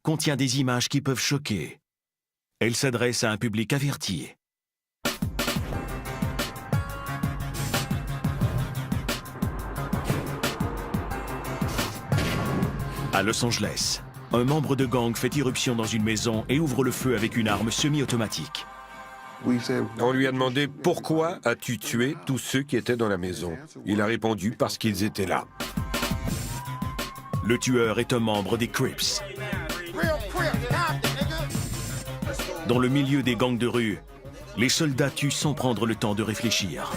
contient des images qui peuvent choquer. Elle s'adresse à un public averti. À Los Angeles, un membre de gang fait irruption dans une maison et ouvre le feu avec une arme semi-automatique. On lui a demandé « Pourquoi as-tu tué tous ceux qui étaient dans la maison ?» Il a répondu « Parce qu'ils étaient là. » Le tueur est un membre des Crips. Dans le milieu des gangs de rue, les soldats tuent sans prendre le temps de réfléchir.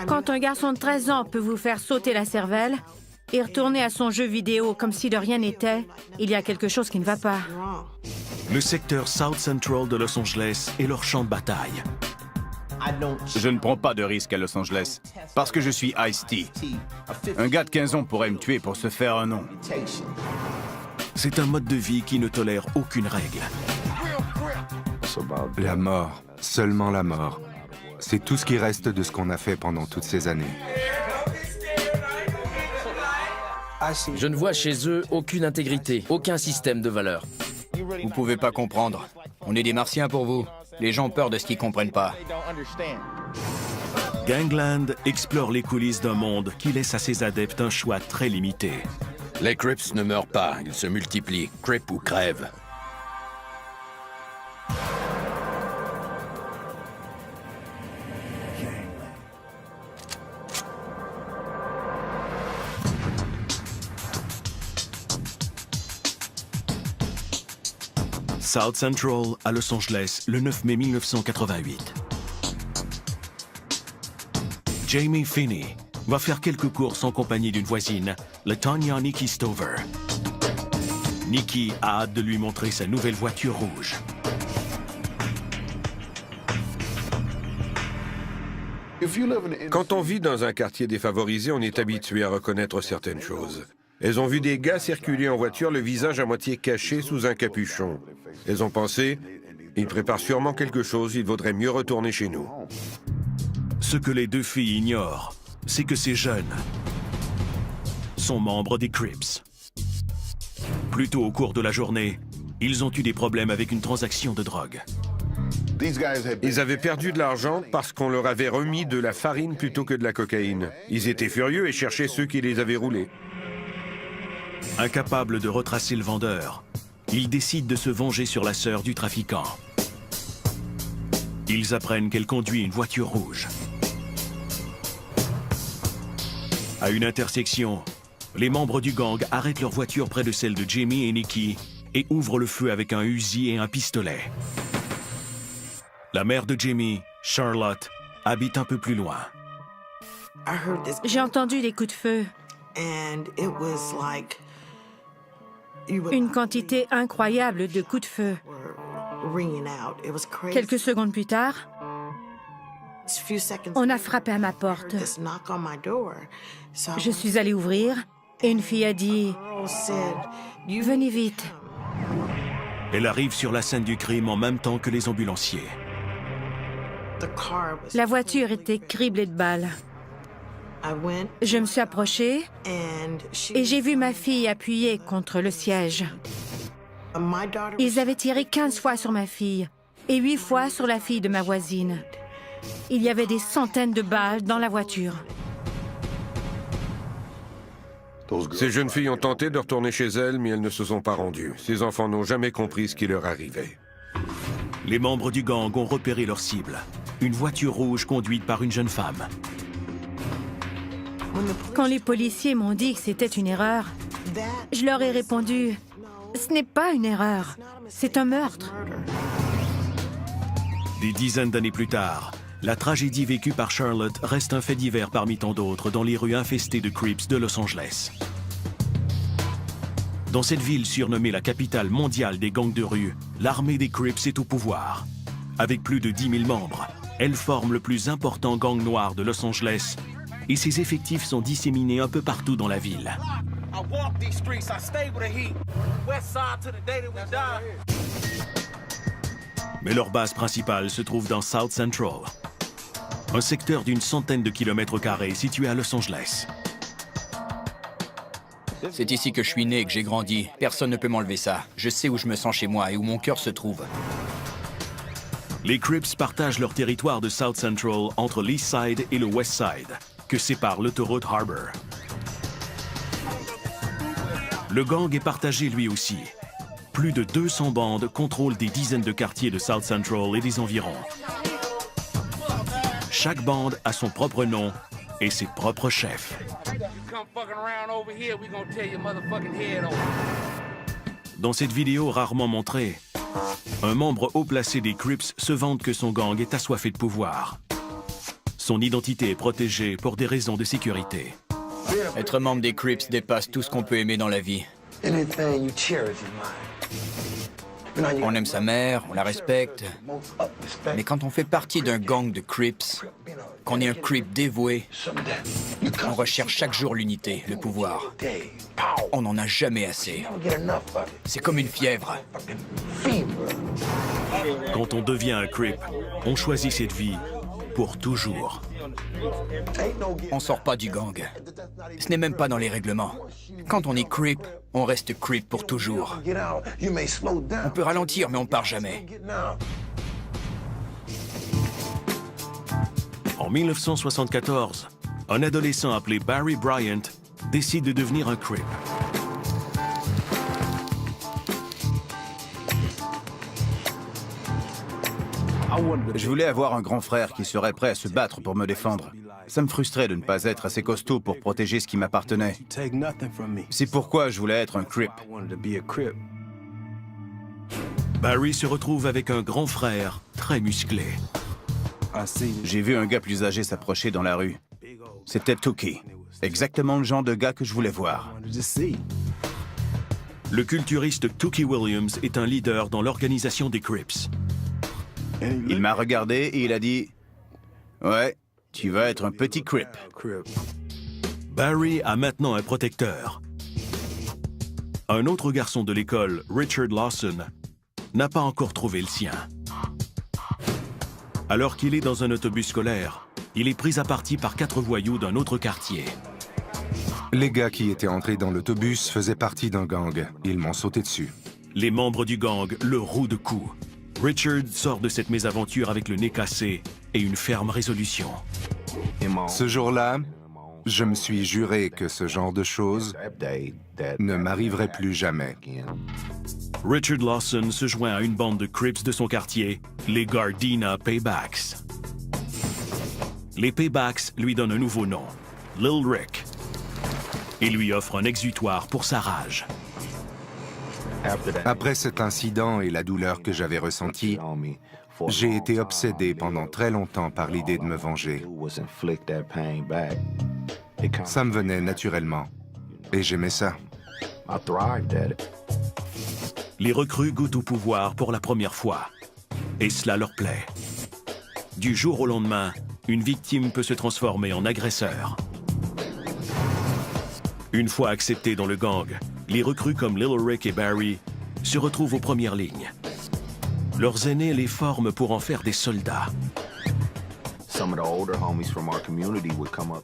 Quand un garçon de 13 ans peut vous faire sauter la cervelle et retourner à son jeu vidéo comme si de rien n'était, il y a quelque chose qui ne va pas. Le secteur South Central de Los Angeles est leur champ de bataille. Je ne prends pas de risque à Los Angeles, parce que je suis Ice-T. Un gars de 15 ans pourrait me tuer pour se faire un nom. C'est un mode de vie qui ne tolère aucune règle. La mort, seulement la mort. C'est tout ce qui reste de ce qu'on a fait pendant toutes ces années. Je ne vois chez eux aucune intégrité, aucun système de valeurs. Vous pouvez pas comprendre. On est des martiens pour vous. Les gens ont peur de ce qu'ils comprennent pas. Gangland explore les coulisses d'un monde qui laisse à ses adeptes un choix très limité. Les Crips ne meurent pas, ils se multiplient. Crip ou crève. South Central à Los Angeles, le 9 mai 1988. Jamie Finney va faire quelques courses en compagnie d'une voisine, LaTonya Nikki Stover. Nikki a hâte de lui montrer sa nouvelle voiture rouge. Quand on vit dans un quartier défavorisé, on est habitué à reconnaître certaines choses. Elles ont vu des gars circuler en voiture, le visage à moitié caché sous un capuchon. Elles ont pensé, ils préparent sûrement quelque chose, il vaudrait mieux retourner chez nous. Ce que les deux filles ignorent, c'est que ces jeunes sont membres des Crips. Plus tôt au cours de la journée, ils ont eu des problèmes avec une transaction de drogue. Ils avaient perdu de l'argent parce qu'on leur avait remis de la farine plutôt que de la cocaïne. Ils étaient furieux et cherchaient ceux qui les avaient roulés. Incapables de retracer le vendeur, ils décident de se venger sur la sœur du trafiquant. Ils apprennent qu'elle conduit une voiture rouge. À une intersection, les membres du gang arrêtent leur voiture près de celle de Jamie et Nikki et ouvrent le feu avec un Uzi et un pistolet. La mère de Jamie, Charlotte, habite un peu plus loin. J'ai entendu des coups de feu. Une quantité incroyable de coups de feu. Quelques secondes plus tard, on a frappé à ma porte. Je suis allée ouvrir et une fille a dit « Venez vite ». Elle arrive sur la scène du crime en même temps que les ambulanciers. La voiture était criblée de balles. Je me suis approchée et j'ai vu ma fille appuyée contre le siège. Ils avaient tiré 15 fois sur ma fille et 8 fois sur la fille de ma voisine. Il y avait des centaines de balles dans la voiture. Ces jeunes filles ont tenté de retourner chez elles, mais elles ne se sont pas rendues. Ces enfants n'ont jamais compris ce qui leur arrivait. Les membres du gang ont repéré leur cible, une voiture rouge conduite par une jeune femme. Quand les policiers m'ont dit que c'était une erreur, je leur ai répondu « Ce n'est pas une erreur, c'est un meurtre ». Des dizaines d'années plus tard, la tragédie vécue par Charlotte reste un fait divers parmi tant d'autres dans les rues infestées de Crips de Los Angeles. Dans cette ville surnommée la capitale mondiale des gangs de rue, l'armée des Crips est au pouvoir. Avec plus de 10 000 membres, elle forme le plus important gang noir de Los Angeles et ses effectifs sont disséminés un peu partout dans la ville. Mais leur base principale se trouve dans South Central, un secteur d'une centaine de kilomètres carrés situé à Los Angeles. C'est ici que je suis né et que j'ai grandi. Personne ne peut m'enlever ça. Je sais où je me sens chez moi et où mon cœur se trouve. Les Crips partagent leur territoire de South Central entre l'East Side et le West Side, que sépare l'autoroute Harbor. Le gang est partagé lui aussi. Plus de 200 bandes contrôlent des dizaines de quartiers de South Central et des environs. Chaque bande a son propre nom et ses propres chefs. Dans cette vidéo rarement montrée, un membre haut placé des Crips se vante que son gang est assoiffé de pouvoir. Son identité est protégée pour des raisons de sécurité. Être membre des Crips dépasse tout ce qu'on peut aimer dans la vie. On aime sa mère, on la respecte. Mais quand on fait partie d'un gang de Crips, qu'on est un Crip dévoué, on recherche chaque jour l'unité, le pouvoir. On n'en a jamais assez. C'est comme une fièvre. Quand on devient un Crip, on choisit cette vie pour toujours. On sort pas du gang. Ce n'est même pas dans les règlements. Quand on est Crip, on reste Crip pour toujours. On peut ralentir, mais on part jamais. En 1974, un adolescent appelé Barry Bryant décide de devenir un Crip. Je voulais avoir un grand frère qui serait prêt à se battre pour me défendre. Ça me frustrait de ne pas être assez costaud pour protéger ce qui m'appartenait. C'est pourquoi je voulais être un Crip. Barry se retrouve avec un grand frère très musclé. J'ai vu un gars plus âgé s'approcher dans la rue. C'était Tookie. Exactement le genre de gars que je voulais voir. Le culturiste Tookie Williams est un leader dans l'organisation des Crips. Il m'a regardé et il a dit « Ouais, tu vas être un petit Crip. » Barry a maintenant un protecteur. Un autre garçon de l'école, Richard Lawson, n'a pas encore trouvé le sien. Alors qu'il est dans un autobus scolaire, il est pris à partie par 4 voyous d'un autre quartier. Les gars qui étaient entrés dans l'autobus faisaient partie d'un gang. Ils m'ont sauté dessus. Les membres du gang le rouent de coups. Richard sort de cette mésaventure avec le nez cassé et une ferme résolution. Ce jour-là, je me suis juré que ce genre de choses ne m'arriverait plus jamais. Richard Lawson se joint à une bande de Crips de son quartier, les Gardena Paybacks. Les Paybacks lui donnent un nouveau nom, Lil Rick, et lui offrent un exutoire pour sa rage. Après cet incident et la douleur que j'avais ressentie, j'ai été obsédé pendant très longtemps par l'idée de me venger. Ça me venait naturellement, et j'aimais ça. Les recrues goûtent au pouvoir pour la première fois, et cela leur plaît. Du jour au lendemain, une victime peut se transformer en agresseur. Une fois acceptés dans le gang, les recrues comme Lil Rick et Barry se retrouvent aux premières lignes. Leurs aînés les forment pour en faire des soldats.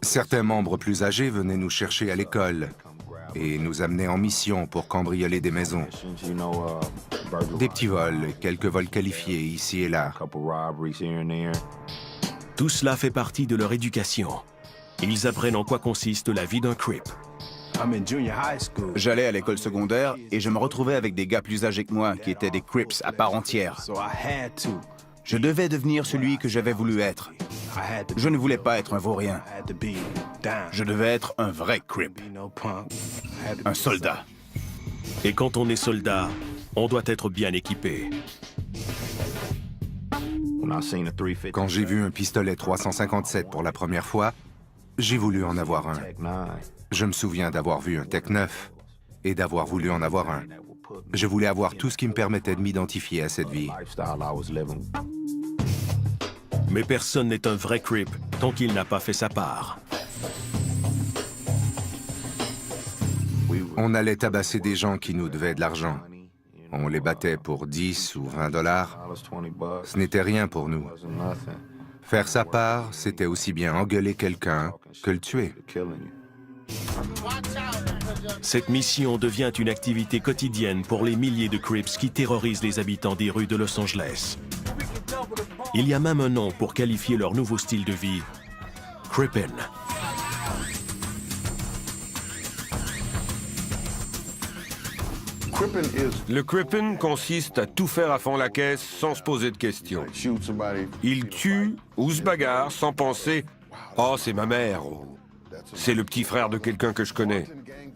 Certains membres plus âgés venaient nous chercher à l'école et nous amenaient en mission pour cambrioler des maisons. Des petits vols, quelques vols qualifiés ici et là. Tout cela fait partie de leur éducation. Ils apprennent en quoi consiste la vie d'un Crip. J'allais à l'école secondaire et je me retrouvais avec des gars plus âgés que moi qui étaient des Crips à part entière. Je devais devenir celui que j'avais voulu être. Je ne voulais pas être un vaurien. Je devais être un vrai Crip. Un soldat. Et quand on est soldat, on doit être bien équipé. Quand j'ai vu un pistolet 357 pour la première fois, j'ai voulu en avoir un. Je me souviens d'avoir vu un Tech 9 et d'avoir voulu en avoir un. Je voulais avoir tout ce qui me permettait de m'identifier à cette vie. Mais personne n'est un vrai Crip tant qu'il n'a pas fait sa part. On allait tabasser des gens qui nous devaient de l'argent. On les battait pour 10 ou 20 dollars. Ce n'était rien pour nous. Faire sa part, c'était aussi bien engueuler quelqu'un que le tuer. Cette mission devient une activité quotidienne pour les milliers de Crips qui terrorisent les habitants des rues de Los Angeles. Il y a même un nom pour qualifier leur nouveau style de vie, Crippin'. Le Crippin' consiste à tout faire à fond la caisse sans se poser de questions. Ils tuent ou se bagarrent sans penser « Oh, c'est ma mère » ou « C'est le petit frère de quelqu'un que je connais ».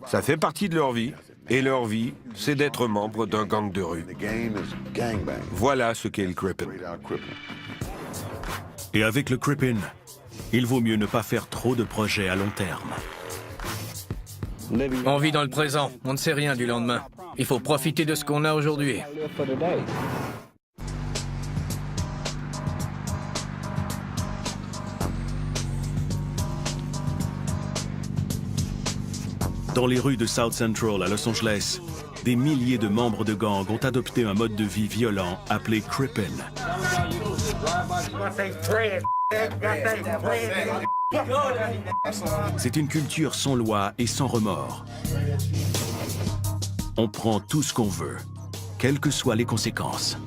Ça fait partie de leur vie, et leur vie, c'est d'être membre d'un gang de rue. Voilà ce qu'est le Crippin'. Et avec le Crippin', il vaut mieux ne pas faire trop de projets à long terme. On vit dans le présent, on ne sait rien du lendemain. Il faut profiter de ce qu'on a aujourd'hui. Dans les rues de South Central à Los Angeles, des milliers de membres de gangs ont adopté un mode de vie violent appelé Crippin'. C'est une culture sans loi et sans remords. On prend tout ce qu'on veut, quelles que soient les conséquences.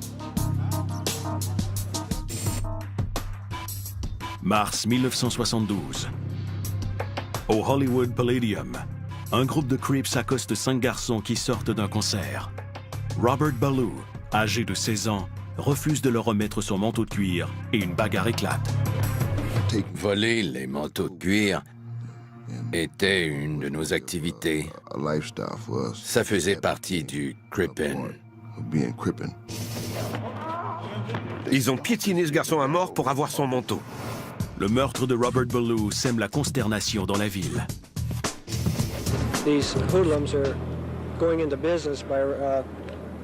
Mars 1972. Au Hollywood Palladium, un groupe de Crips accoste 5 garçons qui sortent d'un concert. Robert Ballou, âgé de 16 ans, refuse de leur remettre son manteau de cuir et une bagarre éclate. Voler les manteaux de cuir était une de nos activités. Ça faisait partie du Crippin'. Ils ont piétiné ce garçon à mort pour avoir son manteau. Le meurtre de Robert Ballou sème la consternation dans la ville. These hoodlums are going into business by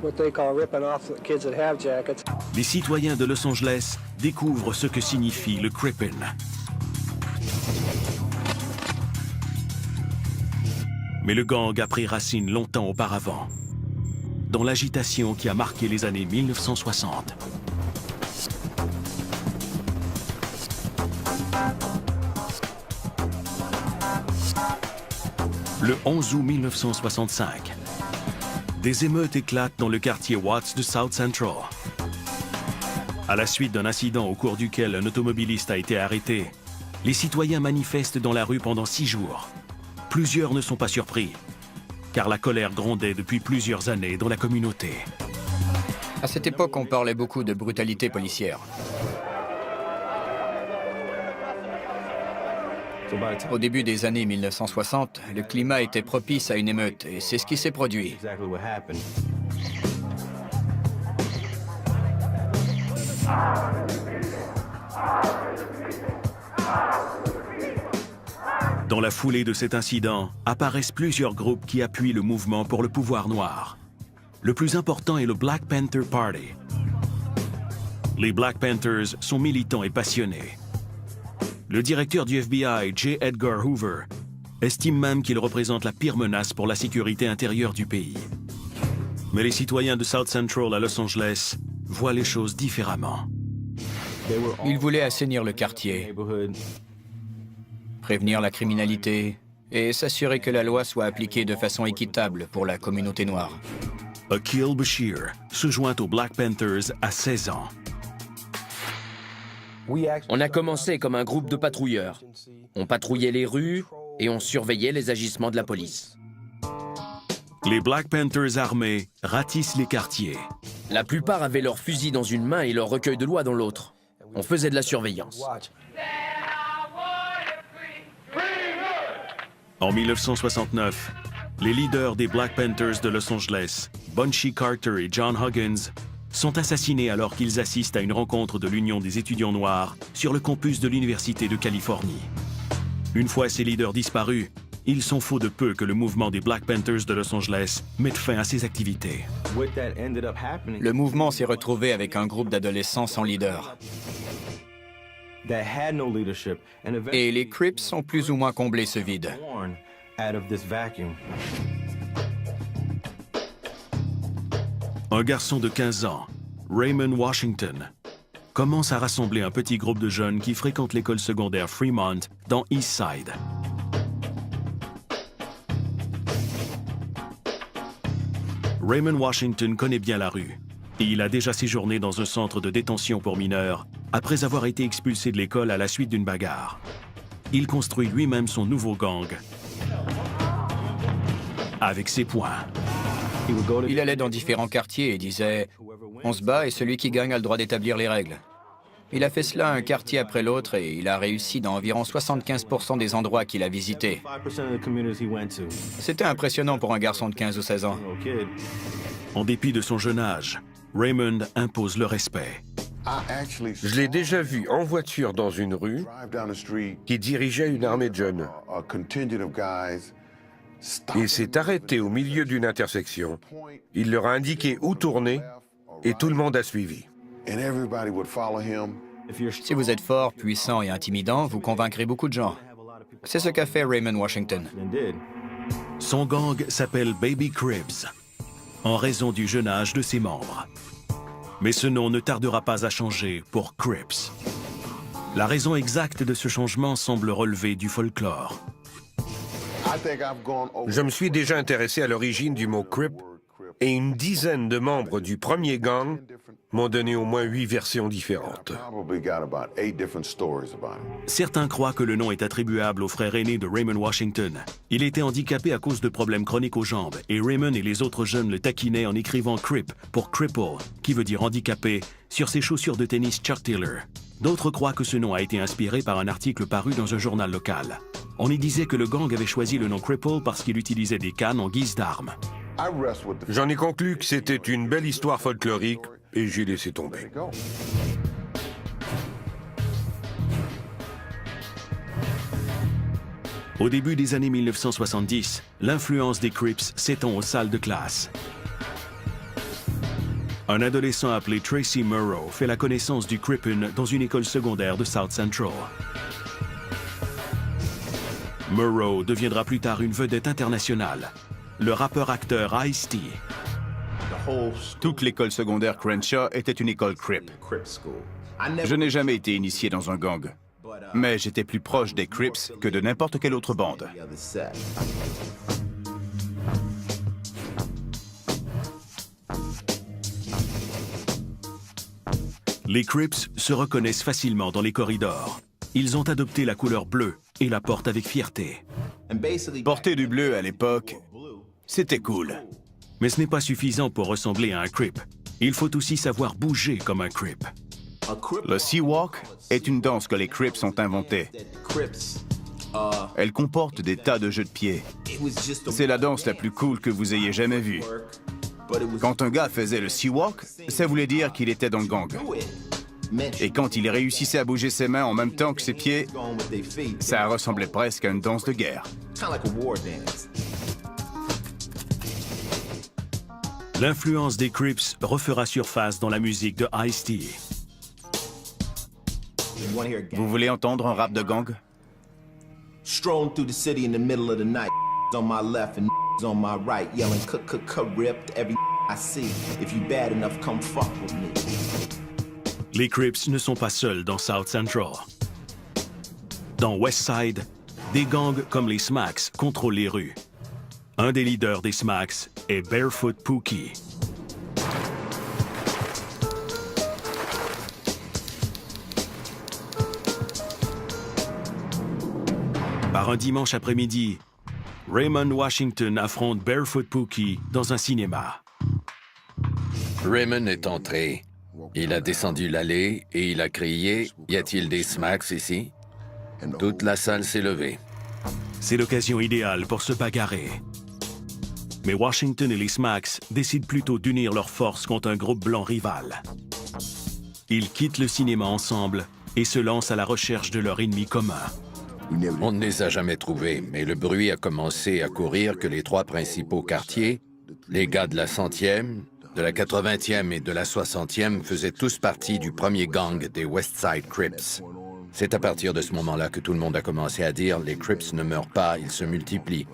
what they call ripping off the kids that have jackets. Les citoyens de Los Angeles découvrent ce que signifie le Crippin'. Mais le gang a pris racine longtemps auparavant, dans l'agitation qui a marqué les années 1960. Le 11 août 1965, des émeutes éclatent dans le quartier Watts de South Central. À la suite d'un incident au cours duquel un automobiliste a été arrêté, les citoyens manifestent dans la rue pendant 6 jours. Plusieurs ne sont pas surpris, car la colère grondait depuis plusieurs années dans la communauté. À cette époque, on parlait beaucoup de brutalité policière. Au début des années 1960, le climat était propice à une émeute, et c'est ce qui s'est produit. Dans la foulée de cet incident, apparaissent plusieurs groupes qui appuient le mouvement pour le pouvoir noir. Le plus important est le Black Panther Party. Les Black Panthers sont militants et passionnés. Le directeur du FBI, J. Edgar Hoover, estime même qu'il représente la pire menace pour la sécurité intérieure du pays. Mais les citoyens de South Central à Los Angeles voient les choses différemment. Ils voulaient assainir le quartier, prévenir la criminalité et s'assurer que la loi soit appliquée de façon équitable pour la communauté noire. Akil Bashir se joint aux Black Panthers à 16 ans. On a commencé comme un groupe de patrouilleurs. On patrouillait les rues et on surveillait les agissements de la police. Les Black Panthers armés ratissent les quartiers. La plupart avaient leur fusil dans une main et leur recueil de loi dans l'autre. On faisait de la surveillance. En 1969, les leaders des Black Panthers de Los Angeles, Bunchy Carter et John Huggins, sont assassinés alors qu'ils assistent à une rencontre de l'Union des étudiants noirs sur le campus de l'Université de Californie. Une fois ces leaders disparus, ils sont faux de peu que le mouvement des Black Panthers de Los Angeles mette fin à ses activités. Le mouvement s'est retrouvé avec un groupe d'adolescents sans leader. Et les Crips ont plus ou moins comblé ce vide. Un garçon de 15 ans, Raymond Washington, commence à rassembler un petit groupe de jeunes qui fréquentent l'école secondaire Fremont dans East Side. Raymond Washington connaît bien la rue et il a déjà séjourné dans un centre de détention pour mineurs après avoir été expulsé de l'école à la suite d'une bagarre. Il construit lui-même son nouveau gang avec ses poings. Il allait dans différents quartiers et disait « On se bat et celui qui gagne a le droit d'établir les règles ». Il a fait cela un quartier après l'autre et il a réussi dans environ 75% des endroits qu'il a visités. C'était impressionnant pour un garçon de 15 ou 16 ans. En dépit de son jeune âge, Raymond impose le respect. Je l'ai déjà vu en voiture dans une rue qui dirigeait une armée de jeunes. Il s'est arrêté au milieu d'une intersection. Il leur a indiqué où tourner et tout le monde a suivi. Si vous êtes fort, puissant et intimidant, vous convaincrez beaucoup de gens. C'est ce qu'a fait Raymond Washington. Son gang s'appelle Baby Crips, en raison du jeune âge de ses membres. Mais ce nom ne tardera pas à changer pour Crips. La raison exacte de ce changement semble relever du folklore. Je me suis déjà intéressé à l'origine du mot Crip et une dizaine de membres du premier gang m'ont donné au moins 8 versions différentes. Certains croient que le nom est attribuable au frère aîné de Raymond Washington. Il était handicapé à cause de problèmes chroniques aux jambes et Raymond et les autres jeunes le taquinaient en écrivant Crip pour cripple, qui veut dire handicapé, sur ses chaussures de tennis Chuck Taylor. D'autres croient que ce nom a été inspiré par un article paru dans un journal local. On y disait que le gang avait choisi le nom Cripple parce qu'il utilisait des cannes en guise d'armes. J'en ai conclu que c'était une belle histoire folklorique et j'ai laissé tomber. Au début des années 1970, l'influence des Crips s'étend aux salles de classe. Un adolescent appelé Tracy Murrow fait la connaissance du Crippin dans une école secondaire de South Central. Murrow deviendra plus tard une vedette internationale, le rappeur-acteur Ice-T. Toute l'école secondaire Crenshaw était une école Crip. Je n'ai jamais été initié dans un gang, mais j'étais plus proche des Crips que de n'importe quelle autre bande. Les Crips se reconnaissent facilement dans les corridors. Ils ont adopté la couleur bleue et la portent avec fierté. Porter du bleu à l'époque, c'était cool. Mais ce n'est pas suffisant pour ressembler à un Crip. Il faut aussi savoir bouger comme un Crip. Le Sea-Walk est une danse que les Crips ont inventée. Elle comporte des tas de jeux de pieds. C'est la danse la plus cool que vous ayez jamais vue. Quand un gars faisait le Sea-Walk, ça voulait dire qu'il était dans le gang. Et quand il réussissait à bouger ses mains en même temps que ses pieds, ça ressemblait presque à une danse de guerre. L'influence des Crips refera surface dans la musique de Ice-T. Vous voulez entendre un rap de gang? Strolling through the city in the middle of the night, on my left and on my right, yelling ripped every I see. If you bad enough, come fuck with me. Les Crips ne sont pas seuls dans South Central. Dans West Side, des gangs comme les Smacks contrôlent les rues. Un des leaders des Smacks est Barefoot Pookie. Par un dimanche après-midi, Raymond Washington affronte Barefoot Pookie dans un cinéma. Raymond est entré. Il a descendu l'allée et il a crié « Y a-t-il des Smacks ici ?» Toute la salle s'est levée. C'est l'occasion idéale pour se bagarrer. Mais Washington et les Smacks décident plutôt d'unir leurs forces contre un groupe blanc rival. Ils quittent le cinéma ensemble et se lancent à la recherche de leur ennemi commun. On ne les a jamais trouvés, mais le bruit a commencé à courir que les 3 principaux quartiers, les gars de la 100e, de la 80e et de la 60e, faisaient tous partie du premier gang des West Side Crips. C'est à partir de ce moment-là que tout le monde a commencé à dire « Les Crips ne meurent pas, ils se multiplient.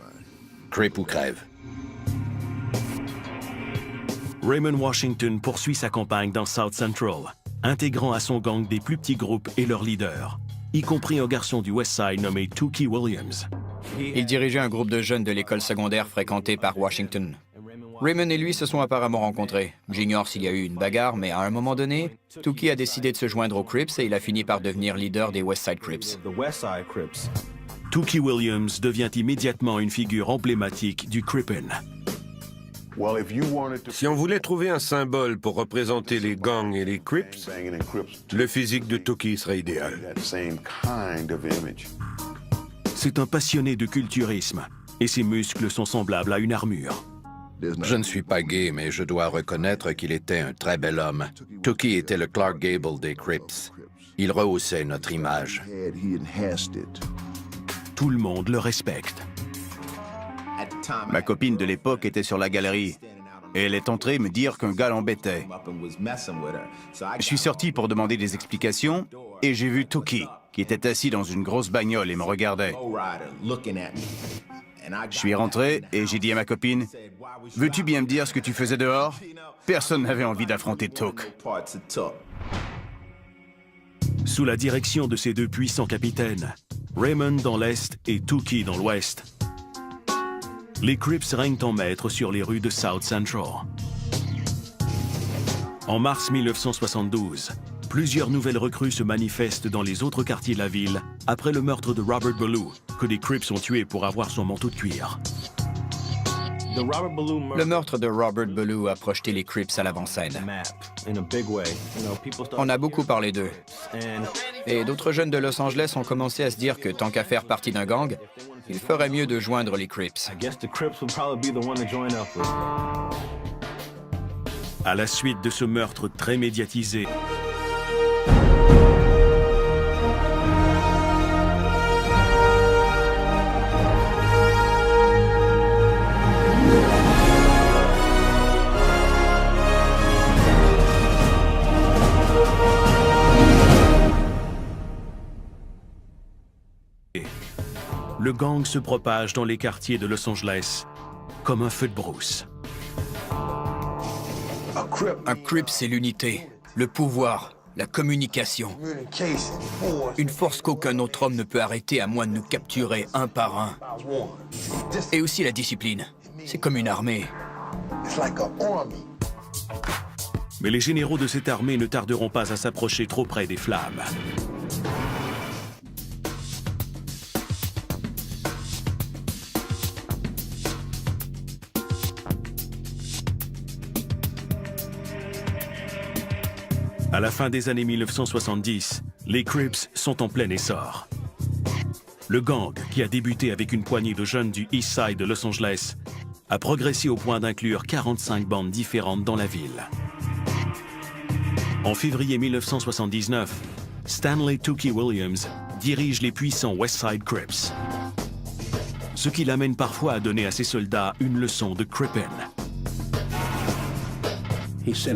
Crip ou crève ». Raymond Washington poursuit sa campagne dans South Central, intégrant à son gang des plus petits groupes et leurs leaders, y compris un garçon du West Side nommé Tookie Williams. Il dirigeait un groupe de jeunes de l'école secondaire fréquentée par Washington. Raymond et lui se sont apparemment rencontrés. J'ignore s'il y a eu une bagarre, mais à un moment donné, Tookie a décidé de se joindre aux Crips et il a fini par devenir leader des West Side Crips. Tookie Williams devient immédiatement une figure emblématique du Crippin'. Si on voulait trouver un symbole pour représenter les gangs et les Crips, le physique de Tookie serait idéal. C'est un passionné de culturisme et ses muscles sont semblables à une armure. Je ne suis pas gay, mais je dois reconnaître qu'il était un très bel homme. Tookie était le Clark Gable des Crips. Il rehaussait notre image. Tout le monde le respecte. Ma copine de l'époque était sur la galerie et elle est entrée me dire qu'un gars l'embêtait. Je suis sorti pour demander des explications et j'ai vu Tookie qui était assis dans une grosse bagnole et me regardait. Je suis rentré et j'ai dit à ma copine, « Veux-tu bien me dire ce que tu faisais dehors ?» Personne n'avait envie d'affronter Took. Sous la direction de ces deux puissants capitaines, Raymond dans l'Est et Tookie dans l'Ouest, les Crips règnent en maître sur les rues de South Central. En mars 1972, plusieurs nouvelles recrues se manifestent dans les autres quartiers de la ville après le meurtre de Robert Ballou, que des Crips ont tué pour avoir son manteau de cuir. Le meurtre de Robert Ballou a projeté les Crips à l'avant-scène. On a beaucoup parlé d'eux. Et d'autres jeunes de Los Angeles ont commencé à se dire que tant qu'à faire partie d'un gang, il ferait mieux de joindre les Crips. À la suite de ce meurtre très médiatisé, le gang se propage dans les quartiers de Los Angeles comme un feu de brousse. Un Crip, c'est l'unité, le pouvoir, la communication. Une force qu'aucun autre homme ne peut arrêter à moins de nous capturer un par un. Et aussi la discipline. C'est comme une armée. Mais les généraux de cette armée ne tarderont pas à s'approcher trop près des flammes. À la fin des années 1970, les Crips sont en plein essor. Le gang, qui a débuté avec une poignée de jeunes du East Side de Los Angeles, a progressé au point d'inclure 45 bandes différentes dans la ville. En février 1979, Stanley Tookie Williams dirige les puissants West Side Crips, ce qui l'amène parfois à donner à ses soldats une leçon de Crippin'.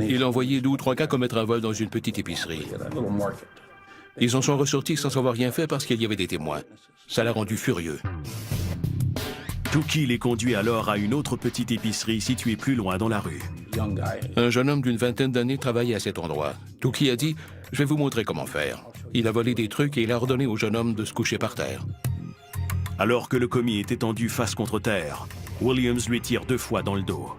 Il a envoyé 2 ou 3 gars commettre un vol dans une petite épicerie. Ils en sont ressortis sans avoir rien fait parce qu'il y avait des témoins. Ça l'a rendu furieux. Tookie les conduit alors à une autre petite épicerie située plus loin dans la rue. Un jeune homme d'une vingtaine d'années travaillait à cet endroit. Tookie a dit « Je vais vous montrer comment faire ». Il a volé des trucs et il a ordonné au jeune homme de se coucher par terre. Alors que le commis est étendu face contre terre, Williams lui tire 2 fois dans le dos.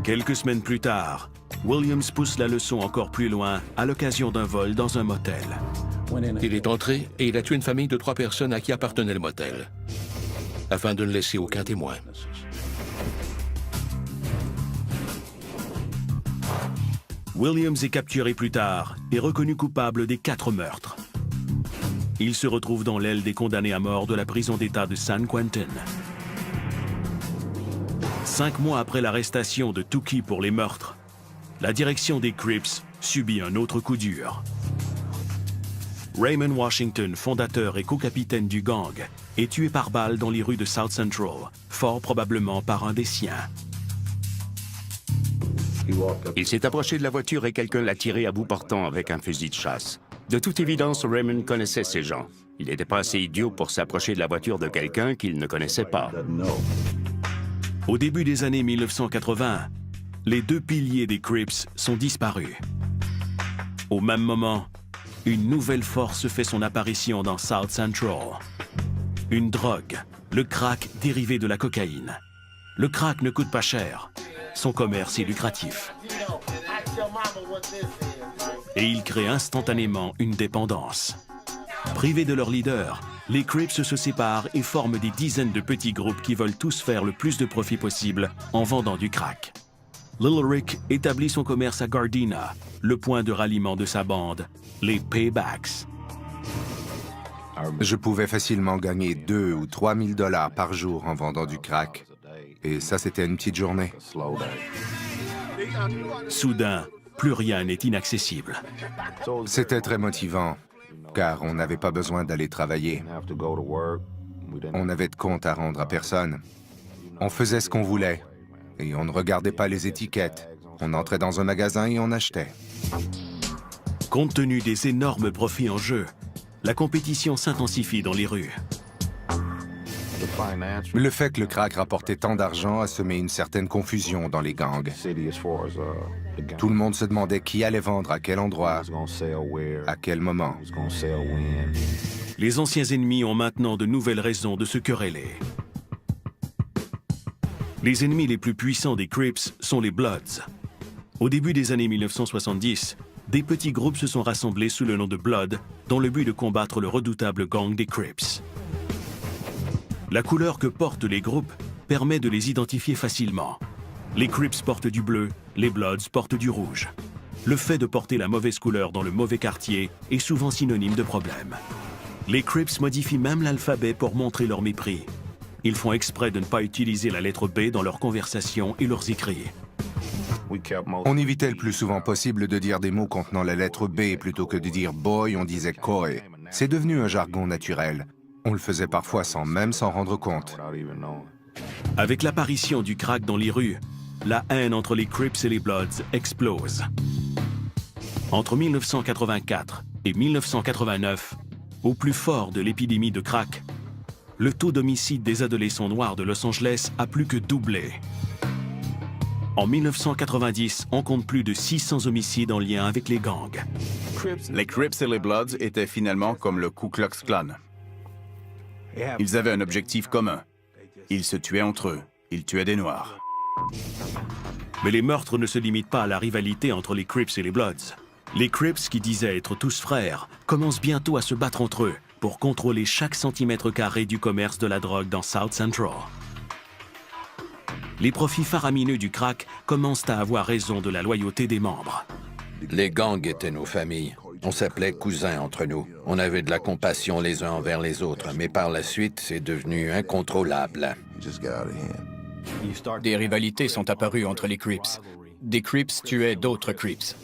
Quelques semaines plus tard, Williams pousse la leçon encore plus loin à l'occasion d'un vol dans un motel. Il est entré et il a tué une famille de 3 personnes à qui appartenait le motel, afin de ne laisser aucun témoin. Williams est capturé plus tard et reconnu coupable des 4 meurtres. Il se retrouve dans l'aile des condamnés à mort de la prison d'État de San Quentin. 5 mois après l'arrestation de Tookie pour les meurtres, la direction des Crips subit un autre coup dur. Raymond Washington, fondateur et co-capitaine du gang, est tué par balle dans les rues de South Central, fort probablement par un des siens. Il s'est approché de la voiture et quelqu'un l'a tiré à bout portant avec un fusil de chasse. De toute évidence, Raymond connaissait ces gens. Il n'était pas assez idiot pour s'approcher de la voiture de quelqu'un qu'il ne connaissait pas. Au début des années 1980, les 2 piliers des Crips sont disparus. Au même moment, une nouvelle force fait son apparition dans South Central. Une drogue, le crack dérivé de la cocaïne. Le crack ne coûte pas cher. Son commerce est lucratif. Et il crée instantanément une dépendance. Privés de leur leader, les Crips se séparent et forment des dizaines de petits groupes qui veulent tous faire le plus de profit possible en vendant du crack. Little Rick établit son commerce à Gardena, le point de ralliement de sa bande, les Paybacks. Je pouvais facilement gagner 2 ou 3 000 $ par jour en vendant du crack. Et ça, c'était une petite journée. Soudain, plus rien n'est inaccessible. C'était très motivant, car on n'avait pas besoin d'aller travailler. On n'avait de compte à rendre à personne. On faisait ce qu'on voulait, et on ne regardait pas les étiquettes. On entrait dans un magasin et on achetait. Compte tenu des énormes profits en jeu, la compétition s'intensifie dans les rues. Le fait que le crack rapportait tant d'argent a semé une certaine confusion dans les gangs. Tout le monde se demandait qui allait vendre à quel endroit, à quel moment. Les anciens ennemis ont maintenant de nouvelles raisons de se quereller. Les ennemis les plus puissants des Crips sont les Bloods. Au début des années 1970, des petits groupes se sont rassemblés sous le nom de Blood dans le but de combattre le redoutable gang des Crips. La couleur que portent les groupes permet de les identifier facilement. Les Crips portent du bleu, les Bloods portent du rouge. Le fait de porter la mauvaise couleur dans le mauvais quartier est souvent synonyme de problème. Les Crips modifient même l'alphabet pour montrer leur mépris. Ils font exprès de ne pas utiliser la lettre B dans leurs conversations et leurs écrits. On évitait le plus souvent possible de dire des mots contenant la lettre B. Plutôt que de dire boy, on disait coy. C'est devenu un jargon naturel. On le faisait parfois sans même s'en rendre compte. Avec l'apparition du crack dans les rues, la haine entre les Crips et les Bloods explose. Entre 1984 et 1989, au plus fort de l'épidémie de crack, le taux d'homicide des adolescents noirs de Los Angeles a plus que doublé. En 1990, on compte plus de 600 homicides en lien avec les gangs. Les Crips et les Bloods étaient finalement comme le Ku Klux Klan. Ils avaient un objectif commun. Ils se tuaient entre eux. Ils tuaient des Noirs. Mais les meurtres ne se limitent pas à la rivalité entre les Crips et les Bloods. Les Crips, qui disaient être tous frères, commencent bientôt à se battre entre eux pour contrôler chaque centimètre carré du commerce de la drogue dans South Central. Les profits faramineux du crack commencent à avoir raison de la loyauté des membres. Les gangs étaient nos familles. On s'appelait cousins entre nous. On avait de la compassion les uns envers les autres, mais par la suite, c'est devenu incontrôlable. Des rivalités sont apparues entre les Crips. Des Crips tuaient d'autres Crips.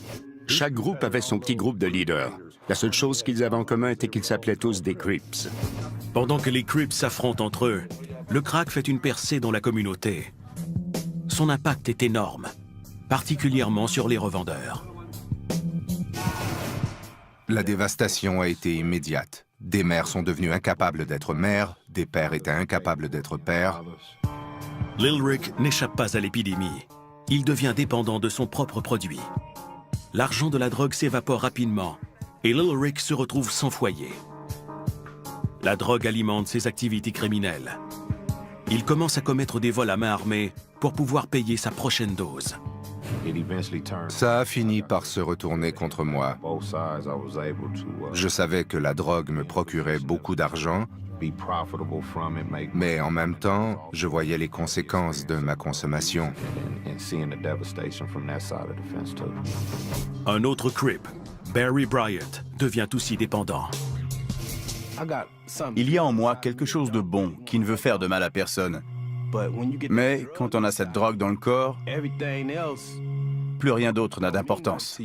Chaque groupe avait son petit groupe de leaders. La seule chose qu'ils avaient en commun était qu'ils s'appelaient tous des Crips. Pendant que les Crips s'affrontent entre eux, le crack fait une percée dans la communauté. Son impact est énorme, particulièrement sur les revendeurs. La dévastation a été immédiate. Des mères sont devenues incapables d'être mères, des pères étaient incapables d'être pères. Lil Rick n'échappe pas à l'épidémie. Il devient dépendant de son propre produit. L'argent de la drogue s'évapore rapidement et Lil Rick se retrouve sans foyer. La drogue alimente ses activités criminelles. Il commence à commettre des vols à main armée pour pouvoir payer sa prochaine dose. Ça a fini par se retourner contre moi. Je savais que la drogue me procurait beaucoup d'argent, mais en même temps, je voyais les conséquences de ma consommation. Un autre Crip, Barry Bryant, devient aussi dépendant. Il y a en moi quelque chose de bon qui ne veut faire de mal à personne. Mais quand on a cette drogue dans le corps, plus rien d'autre n'a d'importance.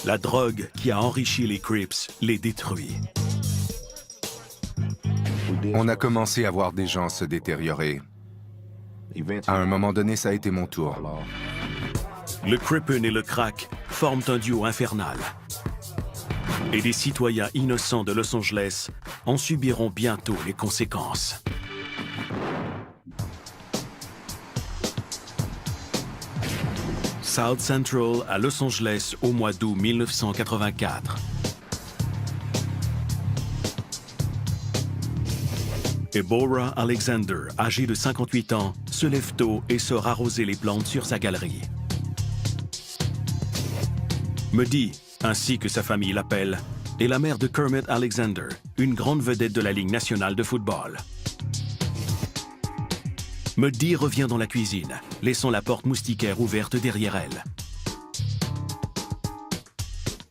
La drogue qui a enrichi les Crips les détruit. On a commencé à voir des gens se détériorer. À un moment donné, ça a été mon tour. Le Crippen et le crack forment un duo infernal. Et des citoyens innocents de Los Angeles en subiront bientôt les conséquences. South Central à Los Angeles au mois d'août 1984. Et Bora Alexander, âgé de 58 ans, se lève tôt et sort arroser les plantes sur sa galerie. Muddy, ainsi que sa famille l'appelle, est la mère de Kermit Alexander, une grande vedette de la Ligue nationale de football. Muddy revient dans la cuisine, laissant la porte moustiquaire ouverte derrière elle.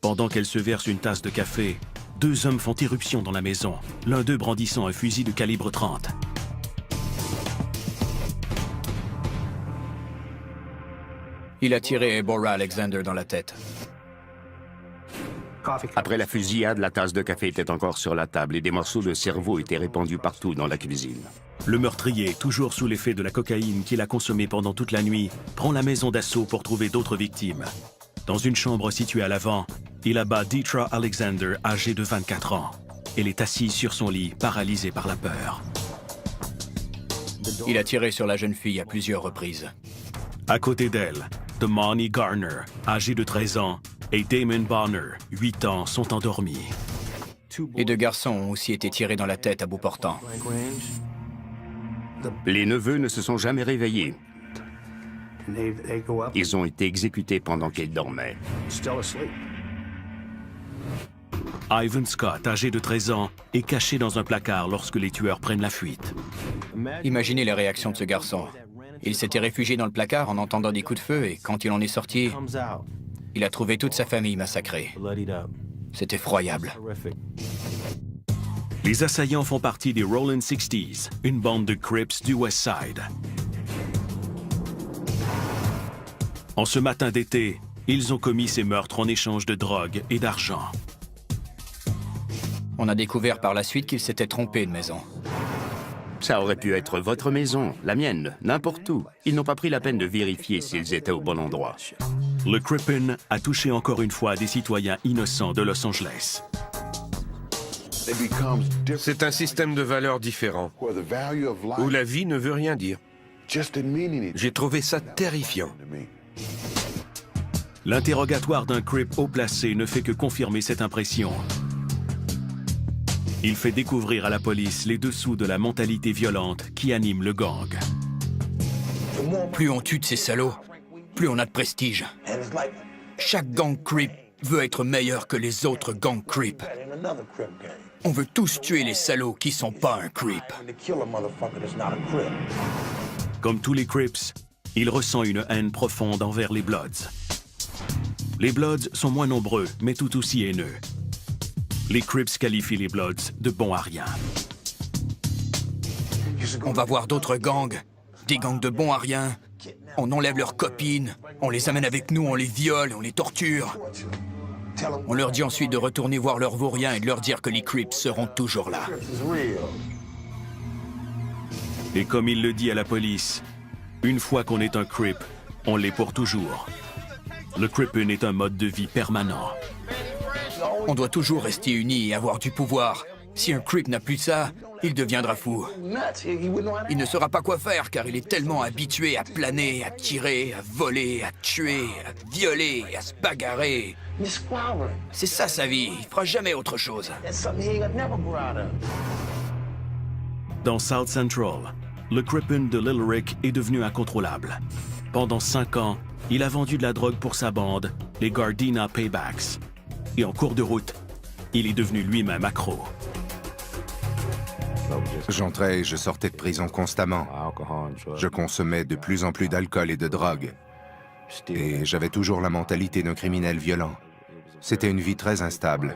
Pendant qu'elle se verse une tasse de café, deux hommes font irruption dans la maison, l'un d'eux brandissant un fusil de calibre 30. Il a tiré Bora Alexander dans la tête. Après la fusillade, la tasse de café était encore sur la table et des morceaux de cerveau étaient répandus partout dans la cuisine. Le meurtrier, toujours sous l'effet de la cocaïne qu'il a consommée pendant toute la nuit, prend la maison d'assaut pour trouver d'autres victimes. Dans une chambre située à l'avant, il abat Deetra Alexander, âgée de 24 ans. Elle est assise sur son lit, paralysée par la peur. Il a tiré sur la jeune fille à plusieurs reprises. À côté d'elle, Damani Garner, âgé de 13 ans, et Damon Bonner, 8 ans, sont endormis. Les deux garçons ont aussi été tirés dans la tête à bout portant. Les neveux ne se sont jamais réveillés. Ils ont été exécutés pendant qu'ils dormaient. Ivan Scott, âgé de 13 ans, est caché dans un placard lorsque les tueurs prennent la fuite. Imaginez les réactions de ce garçon. Il s'était réfugié dans le placard en entendant des coups de feu et quand il en est sorti, il a trouvé toute sa famille massacrée. C'est effroyable. Les assaillants font partie des Rollin' Sixties, une bande de Crips du West Side. En ce matin d'été, ils ont commis ces meurtres en échange de drogue et d'argent. On a découvert par la suite qu'ils s'étaient trompés de maison. Ça aurait pu être votre maison, la mienne, n'importe où. Ils n'ont pas pris la peine de vérifier s'ils étaient au bon endroit. Le Crippen a touché encore une fois des citoyens innocents de Los Angeles. C'est un système de valeurs différent, où la vie ne veut rien dire. J'ai trouvé ça terrifiant. L'interrogatoire d'un Crip haut placé ne fait que confirmer cette impression. Il fait découvrir à la police les dessous de la mentalité violente qui anime le gang. Plus on tue de ces salauds, plus on a de prestige. Chaque gang Crip veut être meilleur que les autres gangs Crip. On veut tous tuer les salauds qui sont pas un Crip. Comme tous les Crips, il ressent une haine profonde envers les Bloods. Les Bloods sont moins nombreux, mais tout aussi haineux. Les Crips qualifient les Bloods de bons à rien. On va voir d'autres gangs, des gangs de bons à rien. On enlève leurs copines, on les amène avec nous, on les viole, on les torture. On leur dit ensuite de retourner voir leurs vauriens et de leur dire que les Crips seront toujours là. Et comme il le dit à la police, une fois qu'on est un Crip, on l'est pour toujours. Le Crippin est un mode de vie permanent. On doit toujours rester unis et avoir du pouvoir. Si un Crip n'a plus ça, il deviendra fou. Il ne saura pas quoi faire car il est tellement habitué à planer, à tirer, à voler, à tuer, à violer, à se bagarrer. C'est ça sa vie, il fera jamais autre chose. Dans South Central, le Crippin de Little Rick est devenu incontrôlable. Pendant 5 ans, il a vendu de la drogue pour sa bande, les Gardena Paybacks. Et en cours de route, il est devenu lui-même accro. J'entrais et je sortais de prison constamment. Je consommais de plus en plus d'alcool et de drogue. Et j'avais toujours la mentalité d'un criminel violent. C'était une vie très instable.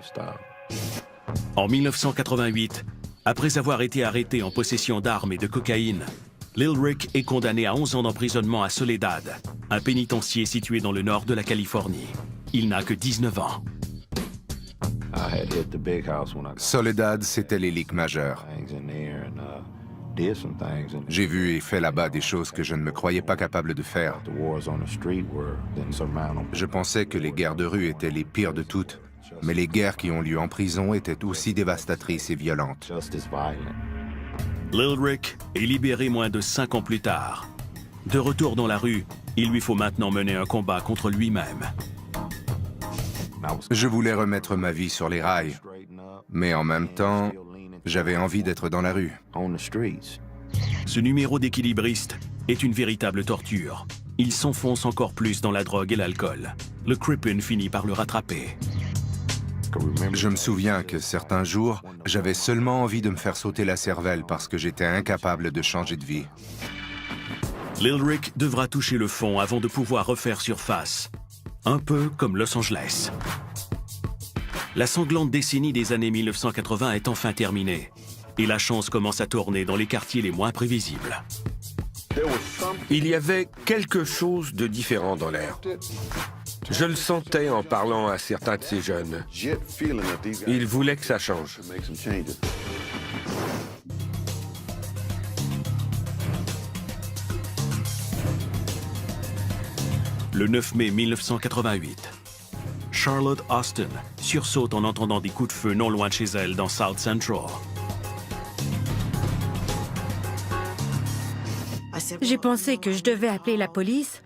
En 1988, après avoir été arrêté en possession d'armes et de cocaïne, Lil Rick est condamné à 11 ans d'emprisonnement à Soledad, un pénitencier situé dans le nord de la Californie. Il n'a que 19 ans. Soledad, c'était l'élite majeure. J'ai vu et fait là-bas des choses que je ne me croyais pas capable de faire. Je pensais que les guerres de rue étaient les pires de toutes, mais les guerres qui ont lieu en prison étaient aussi dévastatrices et violentes. Lil Rick est libéré moins de 5 ans plus tard. De retour dans la rue, il lui faut maintenant mener un combat contre lui-même. Je voulais remettre ma vie sur les rails, mais en même temps, J'avais envie d'être dans la rue. Ce numéro d'équilibriste est une véritable torture. Il s'enfonce encore plus dans la drogue et l'alcool. Le Crippen finit par le rattraper. Je me souviens que certains jours, j'avais seulement envie de me faire sauter la cervelle parce que j'étais incapable de changer de vie. Lil Rick devra toucher le fond avant de pouvoir refaire surface. Un peu comme Los Angeles. La sanglante décennie des années 1980 est enfin terminée. Et la chance commence à tourner dans les quartiers les moins prévisibles. Il y avait quelque chose de différent dans l'air. Je le sentais en parlant à certains de ces jeunes. Ils voulaient que ça change. Le 9 mai 1988, Charlotte Austin sursaute en entendant des coups de feu non loin de chez elle dans South Central. J'ai pensé que je devais appeler la police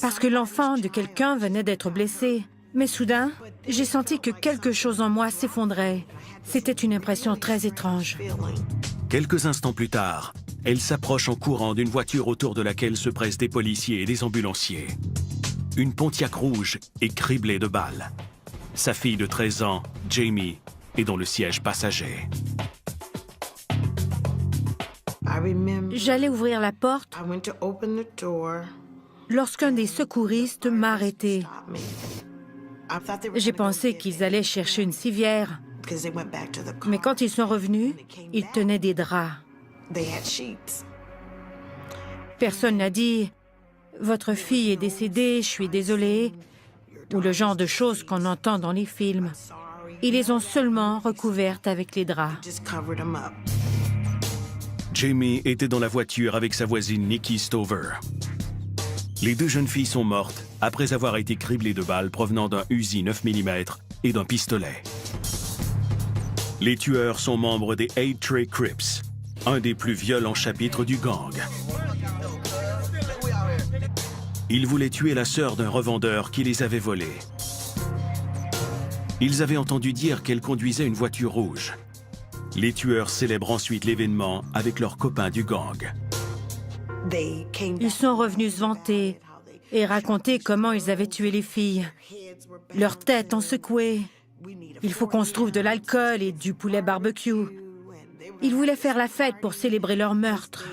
parce que l'enfant de quelqu'un venait d'être blessé. Mais soudain, j'ai senti que quelque chose en moi s'effondrait. C'était une impression très étrange. Quelques instants plus tard, elle s'approche en courant d'une voiture autour de laquelle se pressent des policiers et des ambulanciers. Une Pontiac rouge est criblée de balles. Sa fille de 13 ans, Jamie, est dans le siège passager. J'allais ouvrir la porte lorsqu'un des secouristes m'a arrêté. J'ai pensé qu'ils allaient chercher une civière, mais quand ils sont revenus, ils tenaient des draps. Personne n'a dit « Votre fille est décédée, je suis désolée » ou le genre de choses qu'on entend dans les films. Ils les ont seulement recouvertes avec les draps. Jamie était dans la voiture avec sa voisine Nikki Stover. Les deux jeunes filles sont mortes après avoir été criblées de balles provenant d'un Uzi 9 mm et d'un pistolet. Les tueurs sont membres des 8 Trey Crips, un des plus violents chapitres du gang. Ils voulaient tuer la sœur d'un revendeur qui les avait volés. Ils avaient entendu dire qu'elle conduisait une voiture rouge. Les tueurs célèbrent ensuite l'événement avec leurs copains du gang. Ils sont revenus se vanter et raconter comment ils avaient tué les filles. Leurs têtes ont secoué. Il faut qu'on se trouve de l'alcool et du poulet barbecue. Ils voulaient faire la fête pour célébrer leur meurtre.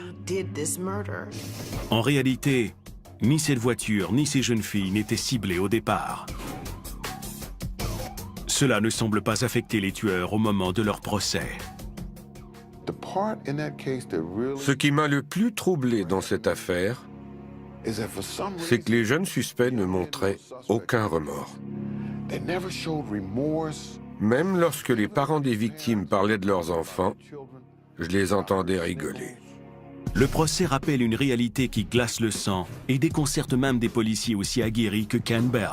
En réalité, ni cette voiture ni ces jeunes filles n'étaient ciblées au départ. Cela ne semble pas affecter les tueurs au moment de leur procès. Ce qui m'a le plus troublé dans cette affaire, c'est que les jeunes suspects ne montraient aucun remords. Même lorsque les parents des victimes parlaient de leurs enfants, je les entendais rigoler. Le procès rappelle une réalité qui glace le sang et déconcerte même des policiers aussi aguerris que Ken Bell.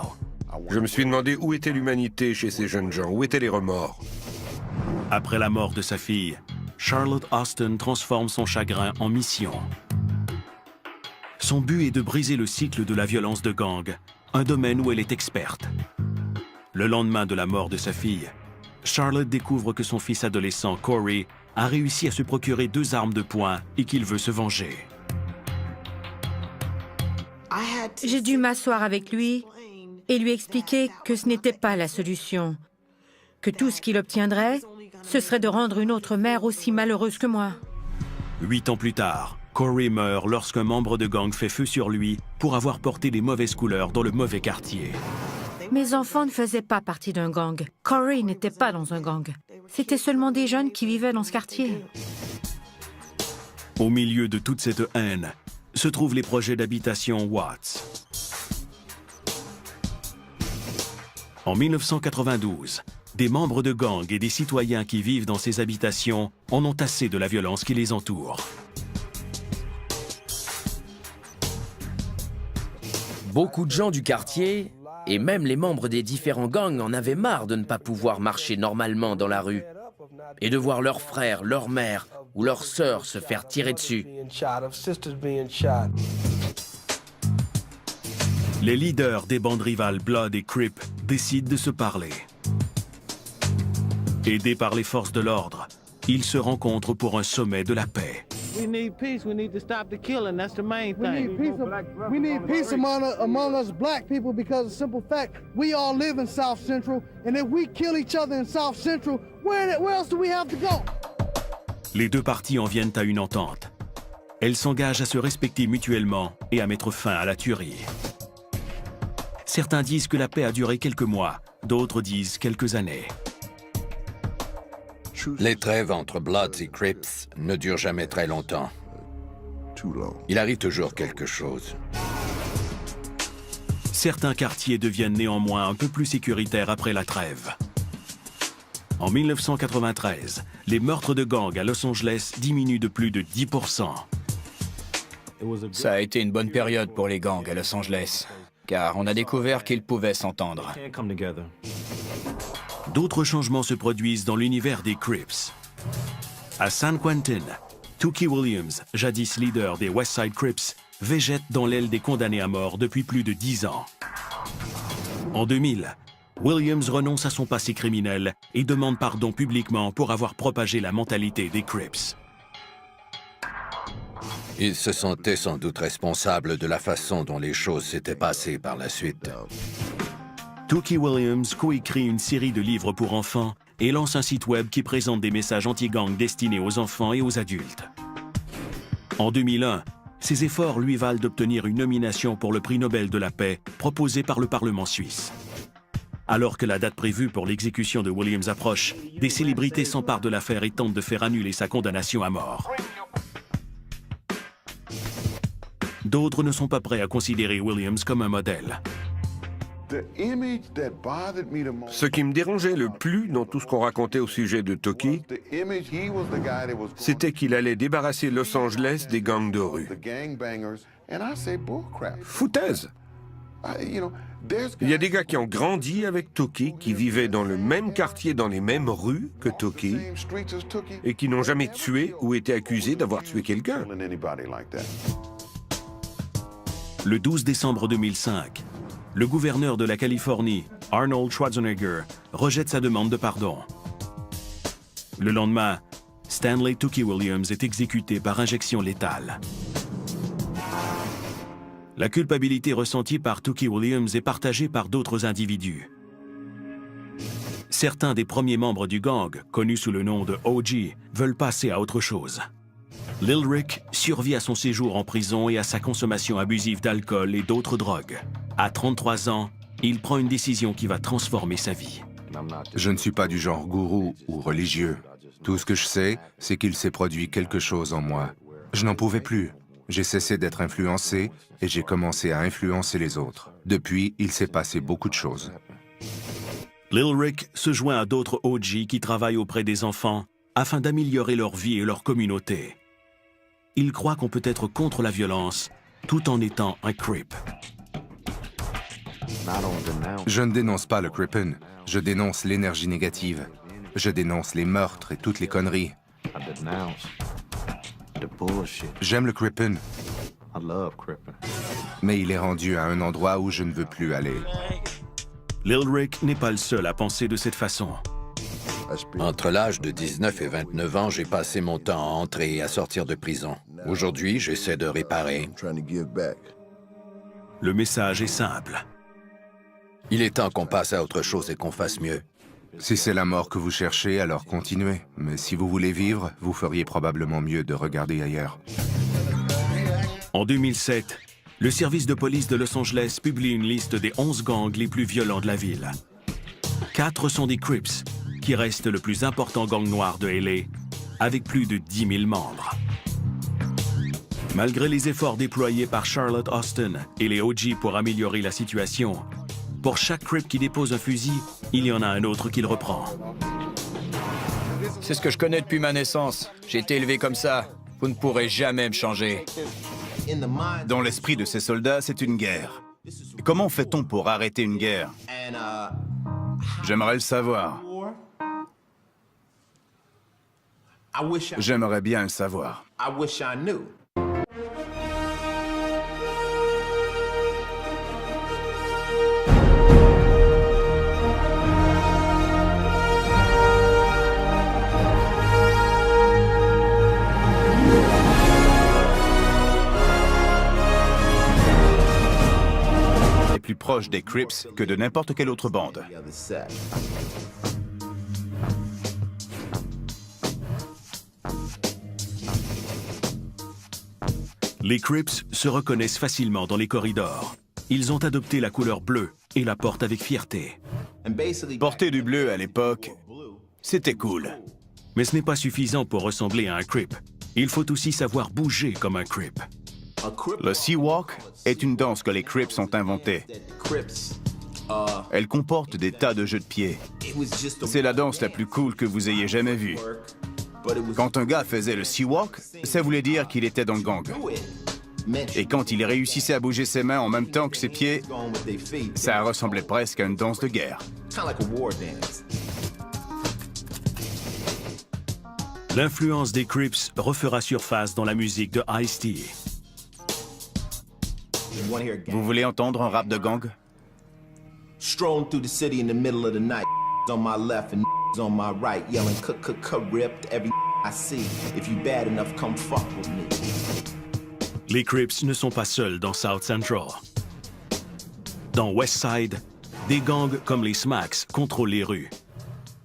Je me suis demandé où était l'humanité chez ces jeunes gens, où étaient les remords. Après la mort de sa fille, Charlotte Austin transforme son chagrin en mission. Son but est de briser le cycle de la violence de gang, un domaine où elle est experte. Le lendemain de la mort de sa fille, Charlotte découvre que son fils adolescent, Corey, a réussi à se procurer 2 armes de poing et qu'il veut se venger. J'ai dû m'asseoir avec lui et lui expliquer que ce n'était pas la solution, que tout ce qu'il obtiendrait, ce serait de rendre une autre mère aussi malheureuse que moi. 8 ans plus tard, Corey meurt lorsqu'un membre de gang fait feu sur lui pour avoir porté les mauvaises couleurs dans le mauvais quartier. Mes enfants ne faisaient pas partie d'un gang. Corey n'était pas dans un gang. C'était seulement des jeunes qui vivaient dans ce quartier. Au milieu de toute cette haine, se trouvent les projets d'habitation Watts. En 1992, des membres de gangs et des citoyens qui vivent dans ces habitations en ont assez de la violence qui les entoure. Beaucoup de gens du quartier, et même les membres des différents gangs, en avaient marre de ne pas pouvoir marcher normalement dans la rue et de voir leurs frères, leurs mères ou leurs sœurs se faire tirer dessus. Les leaders des bandes rivales Blood et Crip décident de se parler. Aidés par les forces de l'ordre, ils se rencontrent pour un sommet de la paix. We need peace. We need to stop the killing. That's the main thing. We need peace among us black people because of the simple fact we all live in South Central, and if we kill each other in South Central, where else do we have to go? Les deux parties en viennent à une entente. Elles s'engagent à se respecter mutuellement et à mettre fin à la tuerie. Certains disent que la paix a duré quelques mois, d'autres disent quelques années. Les trêves entre Bloods et Crips ne durent jamais très longtemps. Il arrive toujours quelque chose. Certains quartiers deviennent néanmoins un peu plus sécuritaires après la trêve. En 1993, les meurtres de gangs à Los Angeles diminuent de plus de 10%. Ça a été une bonne période pour les gangs à Los Angeles, car on a découvert qu'ils pouvaient s'entendre. D'autres changements se produisent dans l'univers des Crips. À San Quentin, Tookie Williams, jadis leader des West Side Crips, végète dans l'aile des condamnés à mort depuis plus de 10 ans. En 2000, Williams renonce à son passé criminel et demande pardon publiquement pour avoir propagé la mentalité des Crips. Il se sentait sans doute responsable de la façon dont les choses s'étaient passées par la suite. Tookie Williams coécrit une série de livres pour enfants et lance un site web qui présente des messages anti-gang destinés aux enfants et aux adultes. En 2001, ses efforts lui valent d'obtenir une nomination pour le prix Nobel de la paix proposé par le Parlement suisse. Alors que la date prévue pour l'exécution de Williams approche, des célébrités s'emparent de l'affaire et tentent de faire annuler sa condamnation à mort. D'autres ne sont pas prêts à considérer Williams comme un modèle. Ce qui me dérangeait le plus dans tout ce qu'on racontait au sujet de Tookie, c'était qu'il allait débarrasser Los Angeles des gangs de rue. Foutaise! Il y a des gars qui ont grandi avec Tookie, qui vivaient dans le même quartier, dans les mêmes rues que Tookie, et qui n'ont jamais tué ou été accusés d'avoir tué quelqu'un. Le 12 décembre 2005, le gouverneur de la Californie, Arnold Schwarzenegger, rejette sa demande de pardon. Le lendemain, Stanley Tookie Williams est exécuté par injection létale. La culpabilité ressentie par Tookie Williams est partagée par d'autres individus. Certains des premiers membres du gang, connus sous le nom de OG, veulent passer à autre chose. Lil Rick survit à son séjour en prison et à sa consommation abusive d'alcool et d'autres drogues. À 33 ans, il prend une décision qui va transformer sa vie. Je ne suis pas du genre gourou ou religieux. Tout ce que je sais, c'est qu'il s'est produit quelque chose en moi. Je n'en pouvais plus. J'ai cessé d'être influencé et j'ai commencé à influencer les autres. Depuis, il s'est passé beaucoup de choses. Lil Rick se joint à d'autres OG qui travaillent auprès des enfants afin d'améliorer leur vie et leur communauté. Il croit qu'on peut être contre la violence tout en étant un Crip. Je ne dénonce pas le Crippin', je dénonce l'énergie négative. Je dénonce les meurtres et toutes les conneries. J'aime le Crippin', mais il est rendu à un endroit où je ne veux plus aller. Lil Rick n'est pas le seul à penser de cette façon. Entre l'âge de 19 et 29 ans, j'ai passé mon temps à entrer et à sortir de prison. Aujourd'hui, j'essaie de réparer. Le message est simple. Il est temps qu'on passe à autre chose et qu'on fasse mieux. Si c'est la mort que vous cherchez, alors continuez. Mais si vous voulez vivre, vous feriez probablement mieux de regarder ailleurs. En 2007, le service de police de Los Angeles publie une liste des 11 gangs les plus violents de la ville. 4 sont des Crips, qui reste le plus important gang noir de LA, avec plus de 10 000 membres. Malgré les efforts déployés par Charlotte Austin et les OG pour améliorer la situation, pour chaque Crip qui dépose un fusil, il y en a un autre qui le reprend. C'est ce que je connais depuis ma naissance. J'ai été élevé comme ça. Vous ne pourrez jamais me changer. Dans l'esprit de ces soldats, c'est une guerre. Et comment fait-on pour arrêter une guerre? J'aimerais le savoir. J'aimerais bien le savoir. proche des Crips que de n'importe quelle autre bande. Les Crips se reconnaissent facilement dans les corridors. Ils ont adopté la couleur bleue et la portent avec fierté. Porter du bleu à l'époque, c'était cool. Mais ce n'est pas suffisant pour ressembler à un Crip. Il faut aussi savoir bouger comme un Crip. Le Sea Walk est une danse que les Crips ont inventée. Elle comporte des tas de jeux de pieds. C'est la danse la plus cool que vous ayez jamais vue. Quand un gars faisait le Sea Walk, ça voulait dire qu'il était dans le gang. Et quand il réussissait à bouger ses mains en même temps que ses pieds, ça ressemblait presque à une danse de guerre. L'influence des Crips refera surface dans la musique de Ice-T. Vous voulez entendre un rap de gang? Strolling through the city in the middle of the night, on my left and on my right, yelling ripped every I see. If you bad enough, come fuck with me. Les Crips ne sont pas seuls dans South Central. Dans West Side, des gangs comme les Smacks contrôlent les rues.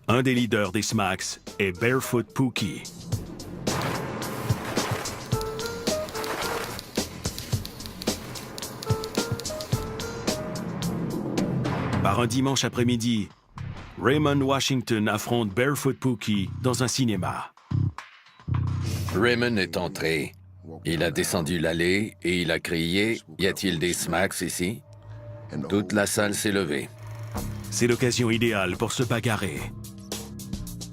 Un des leaders des Smacks est Barefoot Pookie. Par un dimanche après-midi, Raymond Washington affronte Barefoot Pookie dans un cinéma. Raymond est entré. Il a descendu l'allée et il a crié « Y a-t-il des Smacks ici ?» Toute la salle s'est levée. C'est l'occasion idéale pour se bagarrer.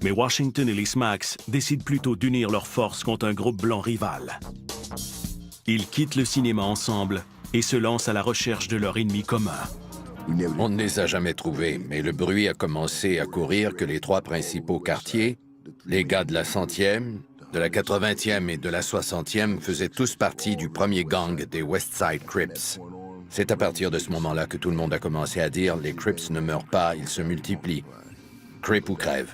Mais Washington et les Smacks décident plutôt d'unir leurs forces contre un groupe blanc rival. Ils quittent le cinéma ensemble et se lancent à la recherche de leur ennemi commun. On ne les a jamais trouvés, mais le bruit a commencé à courir que les trois principaux quartiers, les gars de la 100e, de la 80e et de la 60e, faisaient tous partie du premier gang des West Side Crips. C'est à partir de ce moment-là que tout le monde a commencé à dire « Les Crips ne meurent pas, ils se multiplient. Crip ou crève ».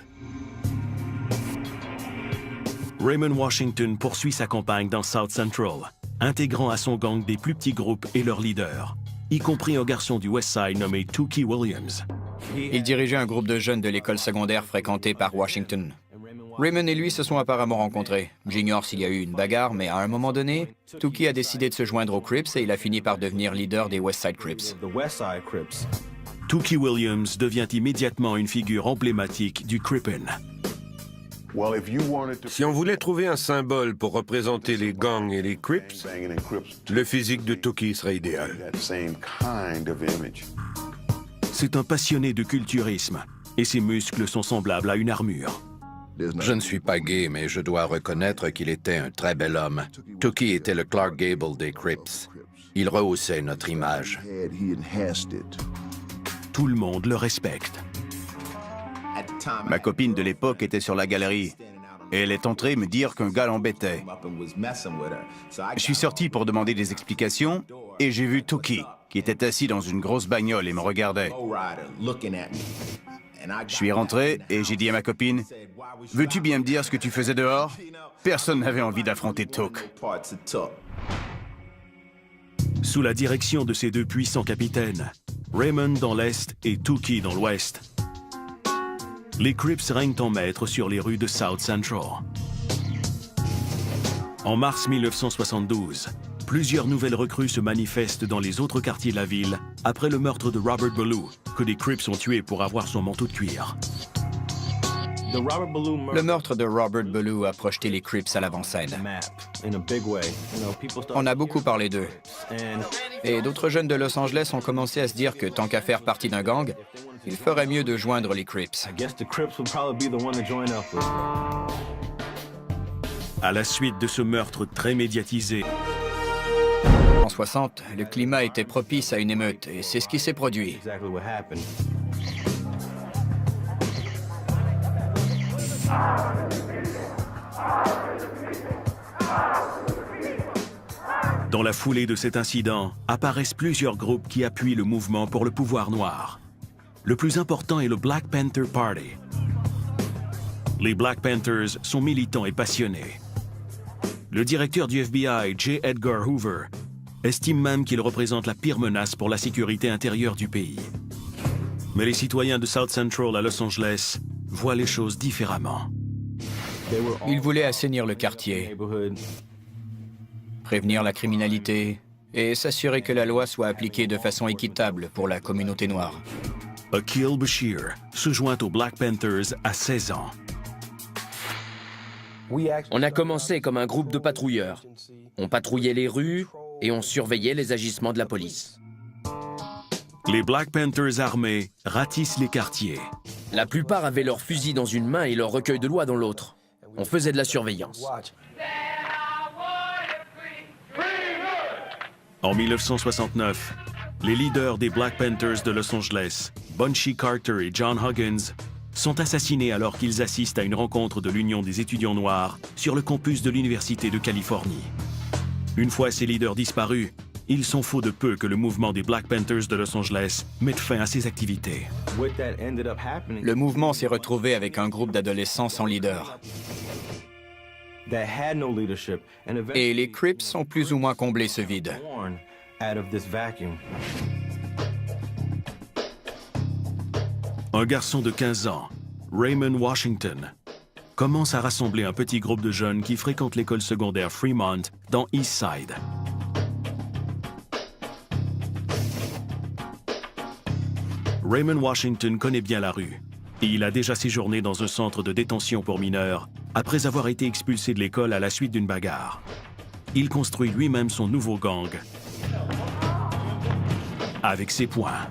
Raymond Washington poursuit sa campagne dans South Central, intégrant à son gang des plus petits groupes et leurs leaders, y compris un garçon du West Side nommé Tookie Williams. Il dirigeait un groupe de jeunes de l'école secondaire fréquentée par Washington. Raymond et lui se sont apparemment rencontrés. J'ignore s'il y a eu une bagarre, mais à un moment donné, Tookie a décidé de se joindre aux Crips et il a fini par devenir leader des West Side Crips. Tookie Williams devient immédiatement une figure emblématique du Crippin'. Si on voulait trouver un symbole pour représenter les gangs et les Crips, le physique de Tookie serait idéal. C'est un passionné de culturisme, et ses muscles sont semblables à une armure. Je ne suis pas gay, mais je dois reconnaître qu'il était un très bel homme. Tookie était le Clark Gable des Crips. Il rehaussait notre image. Tout le monde le respecte. Ma copine de l'époque était sur la galerie et elle est entrée me dire qu'un gars l'embêtait. Je suis sorti pour demander des explications et j'ai vu Tookie, qui était assis dans une grosse bagnole et me regardait. Je suis rentré et j'ai dit à ma copine, « Veux-tu bien me dire ce que tu faisais dehors ?» Personne n'avait envie d'affronter Took. Sous la direction de ces deux puissants capitaines, Raymond dans l'Est et Tookie dans l'Ouest, les Crips règnent en maître sur les rues de South Central. En mars 1972, plusieurs nouvelles recrues se manifestent dans les autres quartiers de la ville après le meurtre de Robert Ballou, que des Crips ont tué pour avoir son manteau de cuir. Le meurtre de Robert Ballou a projeté les Crips à l'avant-scène. On a beaucoup parlé d'eux. Et d'autres jeunes de Los Angeles ont commencé à se dire que tant qu'à faire partie d'un gang, il ferait mieux de joindre les Crips. À la suite de ce meurtre très médiatisé, en 60, le climat était propice à une émeute, et c'est ce qui s'est produit. Dans la foulée de cet incident, apparaissent plusieurs groupes qui appuient le mouvement pour le pouvoir noir. Le plus important est le Black Panther Party. Les Black Panthers sont militants et passionnés. Le directeur du FBI, J. Edgar Hoover, estime même qu'il représente la pire menace pour la sécurité intérieure du pays. Mais les citoyens de South Central à Los Angeles voient les choses différemment. Ils voulaient assainir le quartier, prévenir la criminalité et s'assurer que la loi soit appliquée de façon équitable pour la communauté noire. Akil Bashir se joint aux Black Panthers à 16 ans. On a commencé comme un groupe de patrouilleurs. On patrouillait les rues et on surveillait les agissements de la police. Les Black Panthers armés ratissent les quartiers. La plupart avaient leur fusil dans une main et leur recueil de loi dans l'autre. On faisait de la surveillance. En 1969, les leaders des Black Panthers de Los Angeles, Bunchy Carter et John Huggins, sont assassinés alors qu'ils assistent à une rencontre de l'Union des étudiants noirs sur le campus de l'Université de Californie. Une fois ces leaders disparus, ils sont faux de peu que le mouvement des Black Panthers de Los Angeles mette fin à ses activités. Le mouvement s'est retrouvé avec un groupe d'adolescents sans leader. Et les Crips ont plus ou moins comblé ce vide. Un garçon de 15 ans, Raymond Washington, commence à rassembler un petit groupe de jeunes qui fréquentent l'école secondaire Fremont dans East Side. Raymond Washington connaît bien la rue et il a déjà séjourné dans un centre de détention pour mineurs après avoir été expulsé de l'école à la suite d'une bagarre. Il construit lui-même son nouveau gang avec ses poings.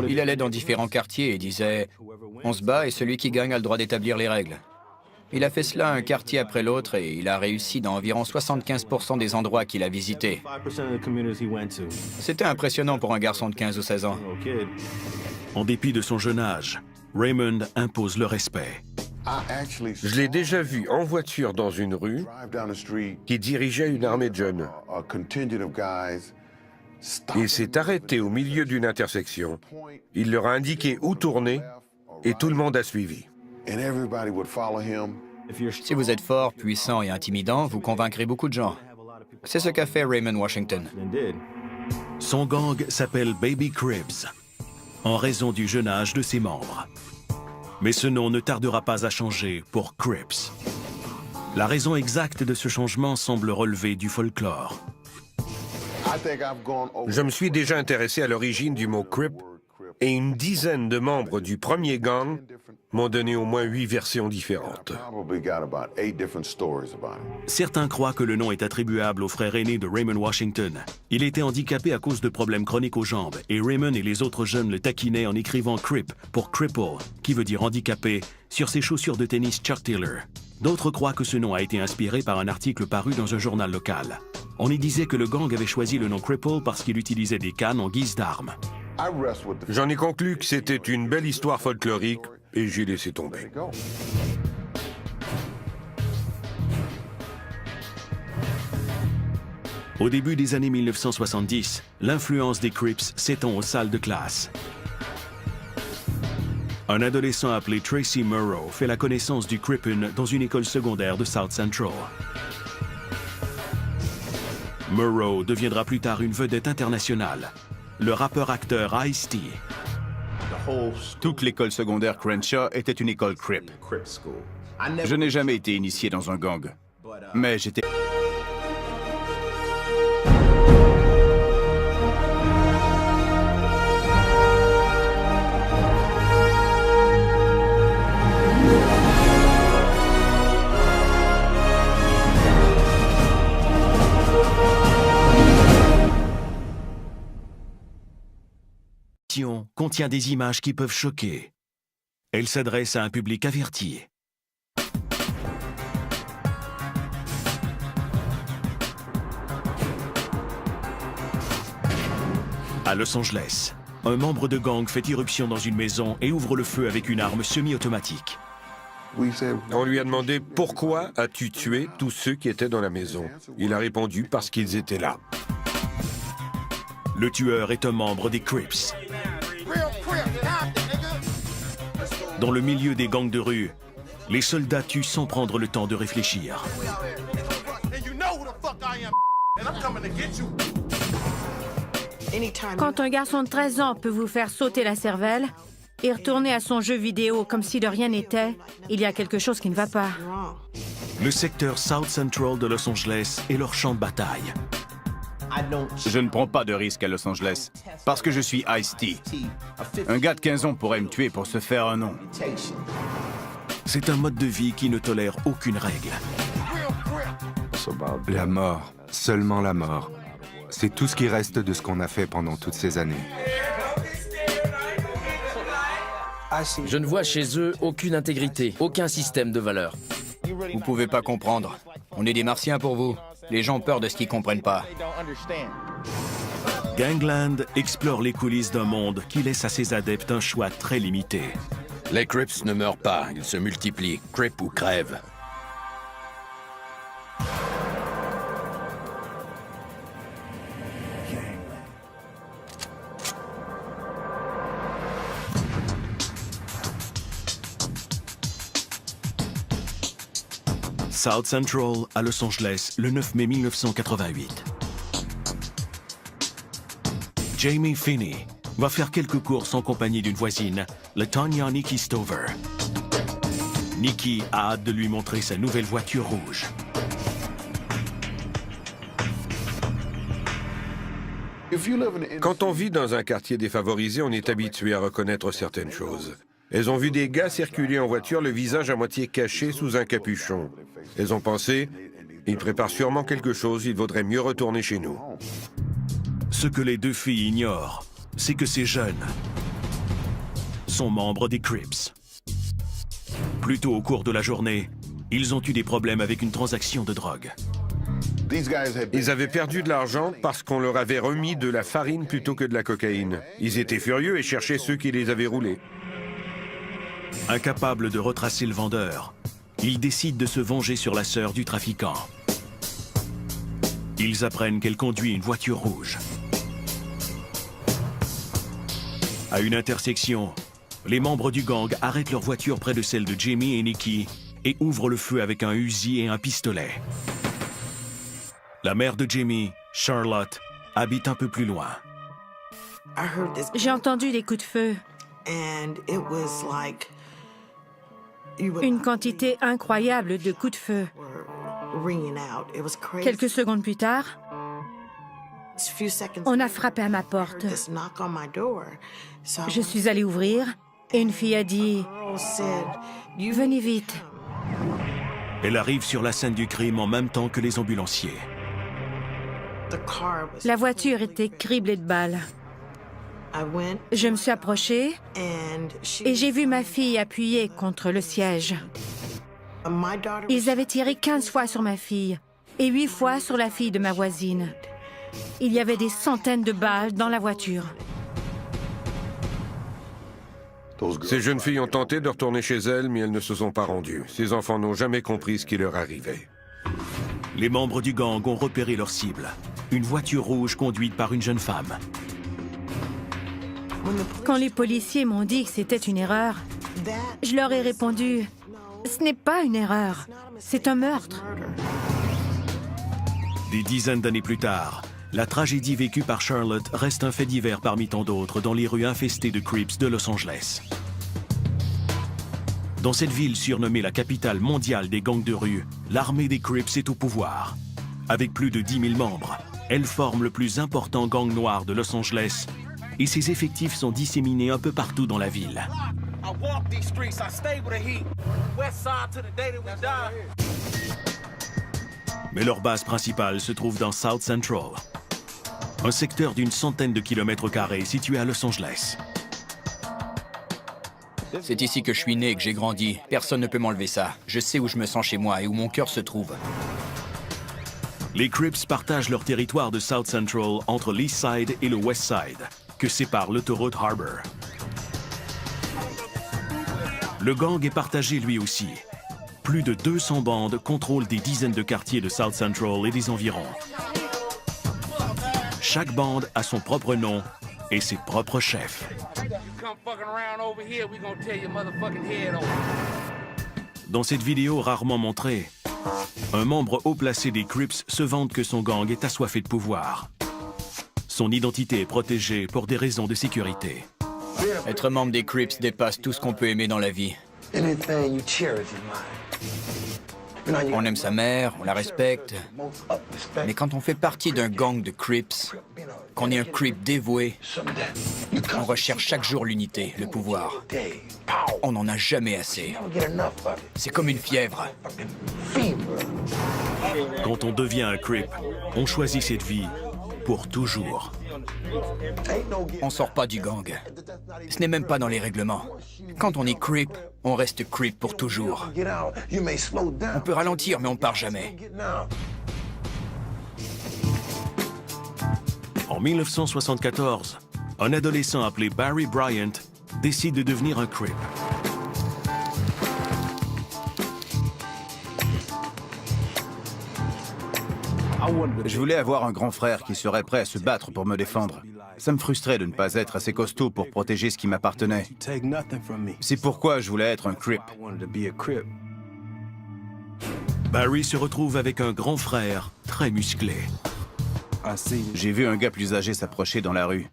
Il allait dans différents quartiers et disait « On se bat et celui qui gagne a le droit d'établir les règles ». Il a fait cela un quartier après l'autre et il a réussi dans environ 75% des endroits qu'il a visités. C'était impressionnant pour un garçon de 15 ou 16 ans. En dépit de son jeune âge, Raymond impose le respect. Je l'ai déjà vu en voiture dans une rue qui dirigeait une armée de jeunes. Il s'est arrêté au milieu d'une intersection. Il leur a indiqué où tourner et tout le monde a suivi. Si vous êtes fort, puissant et intimidant, vous convaincrez beaucoup de gens. C'est ce qu'a fait Raymond Washington. Son gang s'appelle Baby Cribs, en raison du jeune âge de ses membres. Mais ce nom ne tardera pas à changer pour Crips. La raison exacte de ce changement semble relever du folklore. Je me suis déjà intéressé à l'origine du mot Crip et une dizaine de membres du premier gang m'ont donné au moins 8 versions différentes. Certains croient que le nom est attribuable au frère aîné de Raymond Washington. Il était handicapé à cause de problèmes chroniques aux jambes et Raymond et les autres jeunes le taquinaient en écrivant Crip pour cripple, qui veut dire handicapé, sur ses chaussures de tennis Chuck Taylor. D'autres croient que ce nom a été inspiré par un article paru dans un journal local. On y disait que le gang avait choisi le nom Cripple parce qu'il utilisait des cannes en guise d'armes. J'en ai conclu que c'était une belle histoire folklorique et j'ai laissé tomber. Au début des années 1970, l'influence des Crips s'étend aux salles de classe. Un adolescent appelé Tracy Murrow fait la connaissance du Crippin dans une école secondaire de South Central. Murrow deviendra plus tard une vedette internationale, le rappeur-acteur Ice-T. Toute l'école secondaire Crenshaw était une école Crip. Je n'ai jamais été initié dans un gang, mais j'étais... Contient des images qui peuvent choquer. Elle s'adresse à un public averti. À Los Angeles, un membre de gang fait irruption dans une maison et ouvre le feu avec une arme semi-automatique. On lui a demandé « Pourquoi as-tu tué tous ceux qui étaient dans la maison ?» Il a répondu « Parce qu'ils étaient là. » Le tueur est un membre des Crips. Dans le milieu des gangs de rue, les soldats tuent sans prendre le temps de réfléchir. Quand un garçon de 13 ans peut vous faire sauter la cervelle et retourner à son jeu vidéo comme si de rien n'était, il y a quelque chose qui ne va pas. Le secteur South Central de Los Angeles est leur champ de bataille. Je ne prends pas de risque à Los Angeles, parce que je suis Ice-T. Un gars de 15 ans pourrait me tuer pour se faire un nom. C'est un mode de vie qui ne tolère aucune règle. La mort, seulement la mort. C'est tout ce qui reste de ce qu'on a fait pendant toutes ces années. Je ne vois chez eux aucune intégrité, aucun système de valeurs. Vous pouvez pas comprendre. On est des martiens pour vous. Les gens ont peur de ce qu'ils comprennent pas. Gangland explore les coulisses d'un monde qui laisse à ses adeptes un choix très limité. Les Crips ne meurent pas, ils se multiplient. Crip ou crève. South Central à Los Angeles, le 9 mai 1988. Jamie Finney va faire quelques courses en compagnie d'une voisine, la Tonya Nikki Stover. Nikki a hâte de lui montrer sa nouvelle voiture rouge. Quand on vit dans un quartier défavorisé, on est habitué à reconnaître certaines choses. Elles ont vu des gars circuler en voiture, le visage à moitié caché sous un capuchon. Elles ont pensé, ils préparent sûrement quelque chose, il vaudrait mieux retourner chez nous. Ce que les deux filles ignorent, c'est que ces jeunes sont membres des Crips. Plus tôt au cours de la journée, ils ont eu des problèmes avec une transaction de drogue. Ils avaient perdu de l'argent parce qu'on leur avait remis de la farine plutôt que de la cocaïne. Ils étaient furieux et cherchaient ceux qui les avaient roulés. Incapables de retracer le vendeur, ils décident de se venger sur la sœur du trafiquant. Ils apprennent qu'elle conduit une voiture rouge. À une intersection, les membres du gang arrêtent leur voiture près de celle de Jamie et Nikki et ouvrent le feu avec un Uzi et un pistolet. La mère de Jamie, Charlotte, habite un peu plus loin. J'ai entendu des coups de feu. Une quantité incroyable de coups de feu. Quelques secondes plus tard, on a frappé à ma porte. Je suis allée ouvrir et une fille a dit « Venez vite ». Elle arrive sur la scène du crime en même temps que les ambulanciers. La voiture était criblée de balles. Je me suis approchée et j'ai vu ma fille appuyée contre le siège. Ils avaient tiré 15 fois sur ma fille et 8 fois sur la fille de ma voisine. Il y avait des centaines de balles dans la voiture. Ces jeunes filles ont tenté de retourner chez elles, mais elles ne se sont pas rendues. Ces enfants n'ont jamais compris ce qui leur arrivait. Les membres du gang ont repéré leur cible, une voiture rouge conduite par une jeune femme. Quand les policiers m'ont dit que c'était une erreur, je leur ai répondu « Ce n'est pas une erreur, c'est un meurtre ». Des dizaines d'années plus tard, la tragédie vécue par Charlotte reste un fait divers parmi tant d'autres dans les rues infestées de Crips de Los Angeles. Dans cette ville surnommée la capitale mondiale des gangs de rue, l'armée des Crips est au pouvoir. Avec plus de 10 000 membres, elle forme le plus important gang noir de Los Angeles et ses effectifs sont disséminés un peu partout dans la ville. Mais leur base principale se trouve dans South Central, un secteur d'une centaine de kilomètres carrés situé à Los Angeles. C'est ici que je suis né et que j'ai grandi. Personne ne peut m'enlever ça. Je sais où je me sens chez moi et où mon cœur se trouve. Les Crips partagent leur territoire de South Central entre l'East Side et le West Side, que sépare l'autoroute Harbor. Le gang est partagé lui aussi. Plus de 200 bandes contrôlent des dizaines de quartiers de South Central et des environs. Chaque bande a son propre nom et ses propres chefs. Dans cette vidéo rarement montrée, Un membre haut placé des Crips se vante que son gang est assoiffé de pouvoir. Son identité est protégée pour des raisons de sécurité. Être membre des Crips dépasse tout ce qu'on peut aimer dans la vie. On aime sa mère, on la respecte. Mais quand on fait partie d'un gang de Crips, qu'on est un Crip dévoué, on recherche chaque jour l'unité, le pouvoir. On n'en a jamais assez. C'est comme une fièvre. Quand on devient un Crip, on choisit cette vie pour toujours. On sort pas du gang. Ce n'est même pas dans les règlements. Quand on est Crip, on reste Crip pour toujours. On peut ralentir, mais on part jamais. En 1974, un adolescent appelé Barry Bryant décide de devenir un Crip. Je voulais avoir un grand frère qui serait prêt à se battre pour me défendre. Ça me frustrait de ne pas être assez costaud pour protéger ce qui m'appartenait. C'est pourquoi je voulais être un Crip. Barry se retrouve avec un grand frère très musclé. J'ai vu un gars plus âgé s'approcher dans la rue.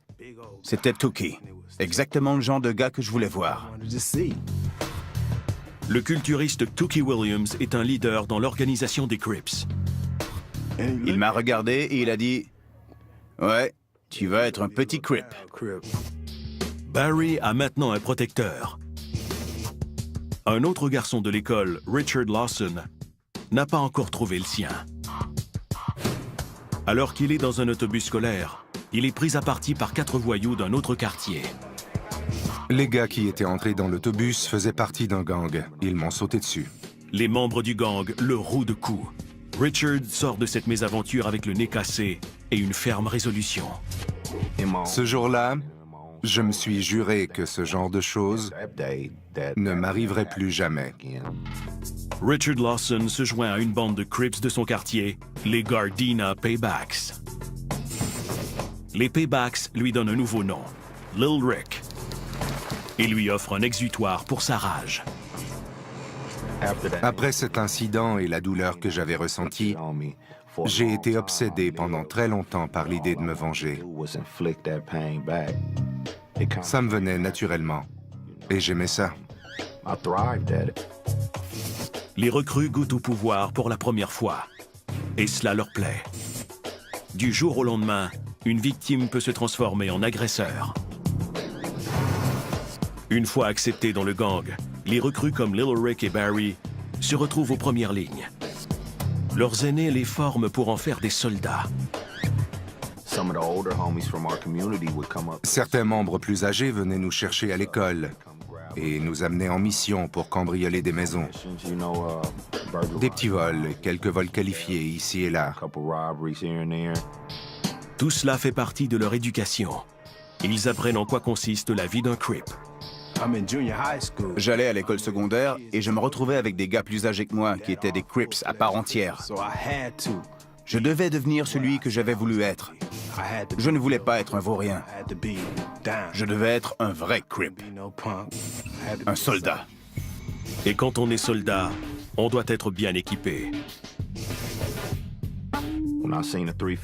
C'était Tookie. Exactement le genre de gars que je voulais voir. Le culturiste Tookie Williams est un leader dans l'organisation des Crips. Il m'a regardé et il a dit « Ouais, tu vas être un petit Crip. » Barry a maintenant un protecteur. Un autre garçon de l'école, Richard Lawson, n'a pas encore trouvé le sien. Alors qu'il est dans un autobus scolaire, il est pris à partie par 4 voyous d'un autre quartier. Les gars qui étaient entrés dans l'autobus faisaient partie d'un gang. Ils m'ont sauté dessus. Les membres du gang le rouent de coups. Richard sort de cette mésaventure avec le nez cassé et une ferme résolution. Ce jour-là, je me suis juré que ce genre de choses ne m'arriverait plus jamais. Richard Lawson se joint à une bande de Crips de son quartier, les Gardena Paybacks. Les Paybacks lui donnent un nouveau nom, Lil Rick, et lui offrent un exutoire pour sa rage. Après cet incident et la douleur que j'avais ressentie, j'ai été obsédé pendant très longtemps par l'idée de me venger. Ça me venait naturellement, et j'aimais ça. Les recrues goûtent au pouvoir pour la première fois, et cela leur plaît. Du jour au lendemain, une victime peut se transformer en agresseur. Une fois acceptés dans le gang, les recrues comme Lil Rick et Barry se retrouvent aux premières lignes. Leurs aînés les forment pour en faire des soldats. Certains membres plus âgés venaient nous chercher à l'école et nous amenaient en mission pour cambrioler des maisons. Des petits vols, quelques vols qualifiés ici et là. Tout cela fait partie de leur éducation. Ils apprennent en quoi consiste la vie d'un Crip. J'allais à l'école secondaire et je me retrouvais avec des gars plus âgés que moi qui étaient des Crips à part entière. Je devais devenir celui que j'avais voulu être. Je ne voulais pas être un vaurien. Je devais être un vrai Crip. Un soldat. Et quand on est soldat, on doit être bien équipé.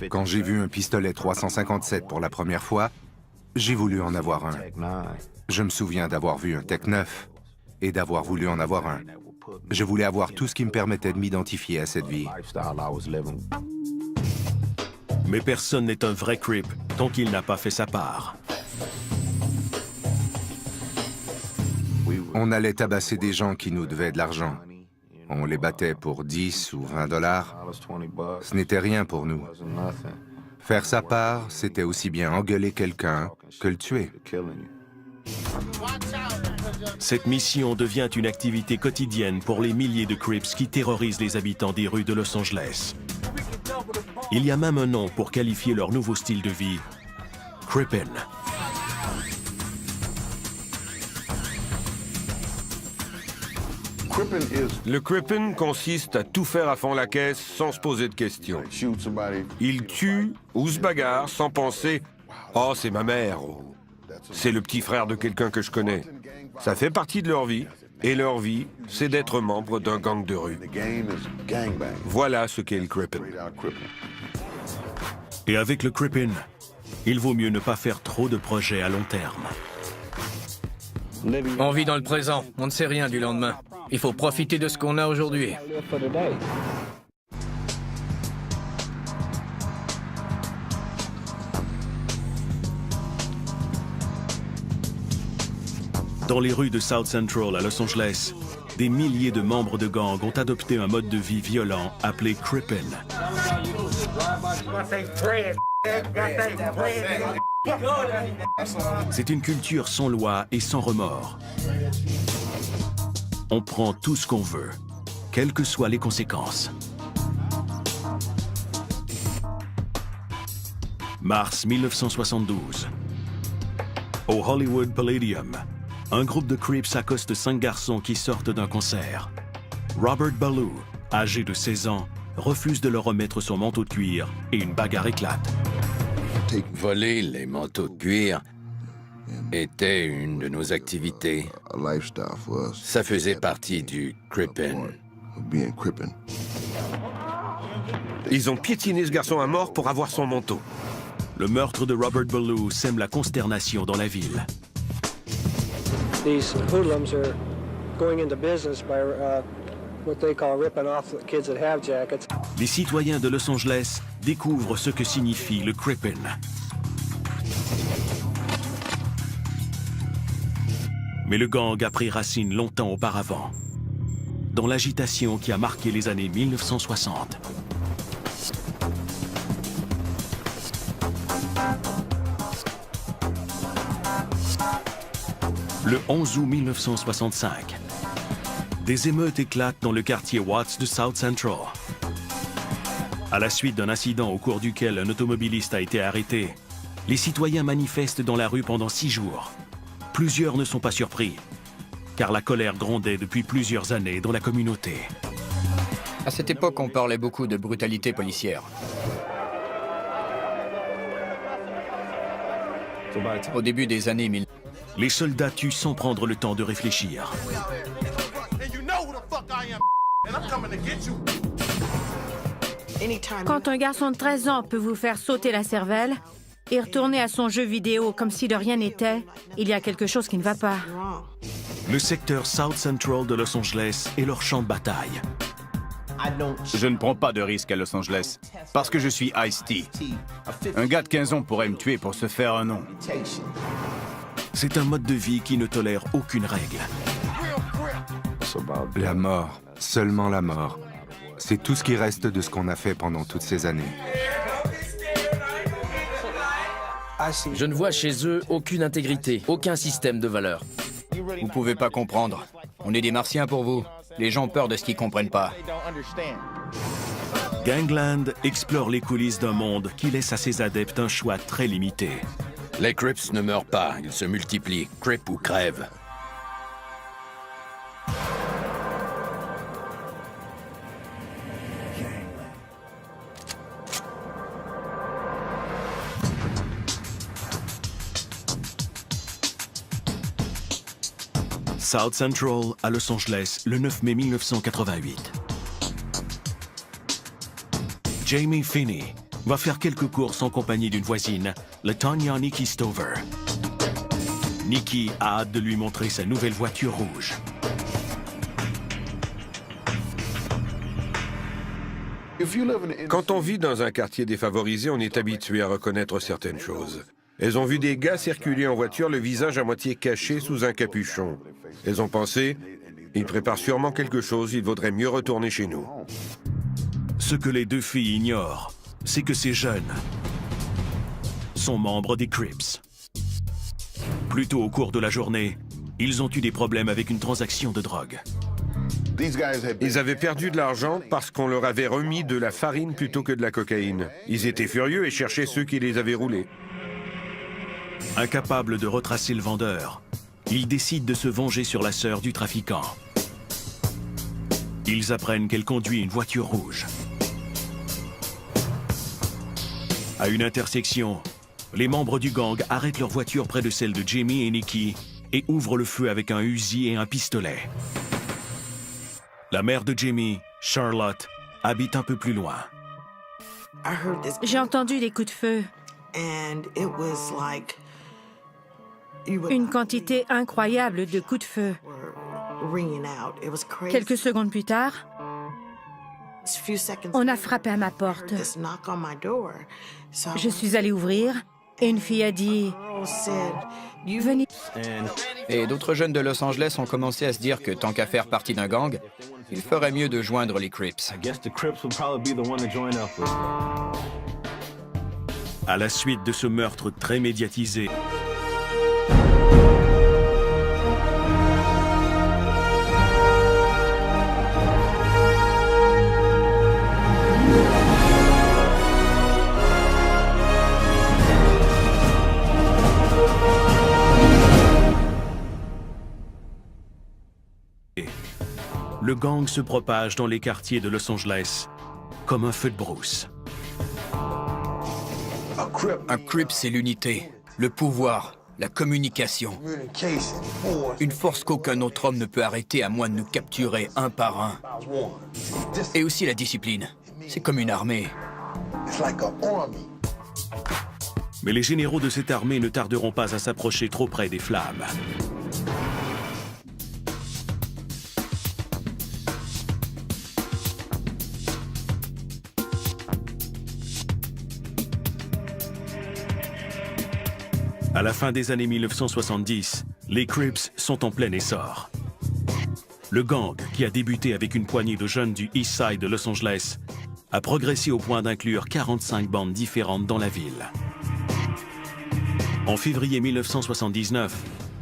Quand j'ai vu un pistolet 357 pour la première fois, j'ai voulu en avoir un. Je me souviens d'avoir vu un Tech 9 et d'avoir voulu en avoir un. Je voulais avoir tout ce qui me permettait de m'identifier à cette vie. Mais personne n'est un vrai Crip tant qu'il n'a pas fait sa part. On allait tabasser des gens qui nous devaient de l'argent. On les battait pour 10 ou 20 dollars. Ce n'était rien pour nous. Faire sa part, c'était aussi bien engueuler quelqu'un que le tuer. Cette mission devient une activité quotidienne pour les milliers de Crips qui terrorisent les habitants des rues de Los Angeles. Il y a même un nom pour qualifier leur nouveau style de vie, Crippin'. Le Crippin' consiste à tout faire à fond la caisse sans se poser de questions. Il tue ou se bagarre sans penser « Oh, c'est ma mère » ou « C'est le petit frère de quelqu'un que je connais ». Ça fait partie de leur vie Et leur vie, c'est d'être membre d'un gang de rue. Voilà ce qu'est le Crippin'. Et avec le Crippin', il vaut mieux ne pas faire trop de projets à long terme. On vit dans le présent, on ne sait rien du lendemain. Il faut profiter de ce qu'on a aujourd'hui. Dans les rues de South Central à Los Angeles, des milliers de membres de gangs ont adopté un mode de vie violent appelé Crippin'. C'est une culture sans loi et sans remords. On prend tout ce qu'on veut, quelles que soient les conséquences. Mars 1972. Au Hollywood Palladium, un groupe de Crips accoste 5 garçons qui sortent d'un concert. Robert Ballou, âgé de 16 ans, refuse de leur remettre son manteau de cuir et une bagarre éclate. Voler les manteaux de cuir était une de nos activités. Ça faisait partie du Crippin'. Ils ont piétiné ce garçon à mort pour avoir son manteau. Le meurtre de Robert Ballou sème la consternation dans la ville. These hoodlums are going into business by what they call ripping off the kids that have jackets. Les citoyens de Los Angeles découvrent ce que signifie le Crippin'. Mais le gang a pris racine longtemps auparavant, dans l'agitation qui a marqué les années 1960. Le 11 août 1965, des émeutes éclatent dans le quartier Watts de South Central. À la suite d'un incident au cours duquel un automobiliste a été arrêté, les citoyens manifestent dans la rue pendant 6 jours. Plusieurs ne sont pas surpris, car la colère grondait depuis plusieurs années dans la communauté. À cette époque, on parlait beaucoup de brutalité policière. Au début des années 1000, les soldats tuent sans prendre le temps de réfléchir. Quand un garçon de 13 ans peut vous faire sauter la cervelle et retourner à son jeu vidéo comme si de rien n'était, il y a quelque chose qui ne va pas. Le secteur South Central de Los Angeles est leur champ de bataille. Je ne prends pas de risques à Los Angeles, parce que je suis Ice-T. Un gars de 15 ans pourrait me tuer pour se faire un nom. C'est un mode de vie qui ne tolère aucune règle. La mort, seulement la mort. C'est tout ce qui reste de ce qu'on a fait pendant toutes ces années. Je ne vois chez eux aucune intégrité, aucun système de valeurs. vous pouvez pas comprendre. On est des martiens pour vous. Les gens ont peur de ce qu'ils comprennent pas. Gangland explore les coulisses d'un monde qui laisse à ses adeptes un choix très limité. Les Crips ne meurent pas, ils se multiplient. Crip ou crève. South Central, à Los Angeles, le 9 mai 1988. Jamie Finney va faire quelques courses en compagnie d'une voisine, LaTonya Nikki Stover. Nikki a hâte de lui montrer sa nouvelle voiture rouge. Quand on vit dans un quartier défavorisé, on est habitué à reconnaître certaines choses. Elles ont vu des gars circuler en voiture, le visage à moitié caché sous un capuchon. Elles ont pensé, ils préparent sûrement quelque chose, il vaudrait mieux retourner chez nous. Ce que les deux filles ignorent, c'est que ces jeunes sont membres des Crips. Plus tôt au cours de la journée, ils ont eu des problèmes avec une transaction de drogue. Ils avaient perdu de l'argent parce qu'on leur avait remis de la farine plutôt que de la cocaïne. Ils étaient furieux et cherchaient ceux qui les avaient roulés. Incapables de retracer le vendeur, ils décident de se venger sur la sœur du trafiquant. Ils apprennent qu'elle conduit une voiture rouge. À une intersection, les membres du gang arrêtent leur voiture près de celle de Jamie et Nikki et ouvre le feu avec un Uzi et un pistolet. La mère de Jamie, Charlotte, habite un peu plus loin. J'ai entendu des coups de feu. Une quantité incroyable de coups de feu. Quelques secondes plus tard, on a frappé à ma porte. Je suis allée ouvrir et une fille a dit « Venez ». Et d'autres jeunes de Los Angeles ont commencé à se dire que tant qu'à faire partie d'un gang, il ferait mieux de joindre les Crips. À la suite de ce meurtre très médiatisé, le gang se propage dans les quartiers de Los Angeles comme un feu de brousse. Un Crip, c'est l'unité, le pouvoir, la communication. Une force qu'aucun autre homme ne peut arrêter à moins de nous capturer un par un. Et aussi la discipline. C'est comme une armée. Mais les généraux de cette armée ne tarderont pas à s'approcher trop près des flammes. À la fin des années 1970, les Crips sont en plein essor. Le gang, qui a débuté avec une poignée de jeunes du East Side de Los Angeles, a progressé au point d'inclure 45 bandes différentes dans la ville. En février 1979,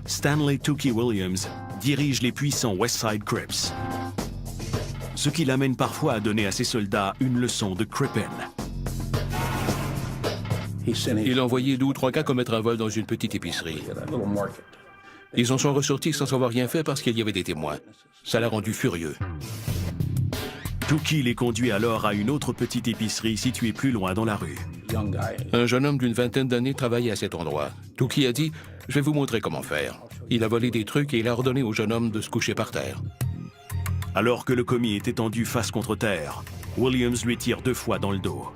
Stanley Tookie Williams dirige les puissants West Side Crips, ce qui l'amène parfois à donner à ses soldats une leçon de crippin'. Il a envoyé 2 ou 3 gars commettre un vol dans une petite épicerie. Ils en sont ressortis sans avoir rien fait parce qu'il y avait des témoins. Ça l'a rendu furieux. Tookie les conduit alors à une autre petite épicerie située plus loin dans la rue. Un jeune homme d'une vingtaine d'années travaillait à cet endroit. Tookie a dit « Je vais vous montrer comment faire ». Il a volé des trucs et il a ordonné au jeune homme de se coucher par terre. Alors que le commis est étendu face contre terre, Williams lui tire 2 fois dans le dos.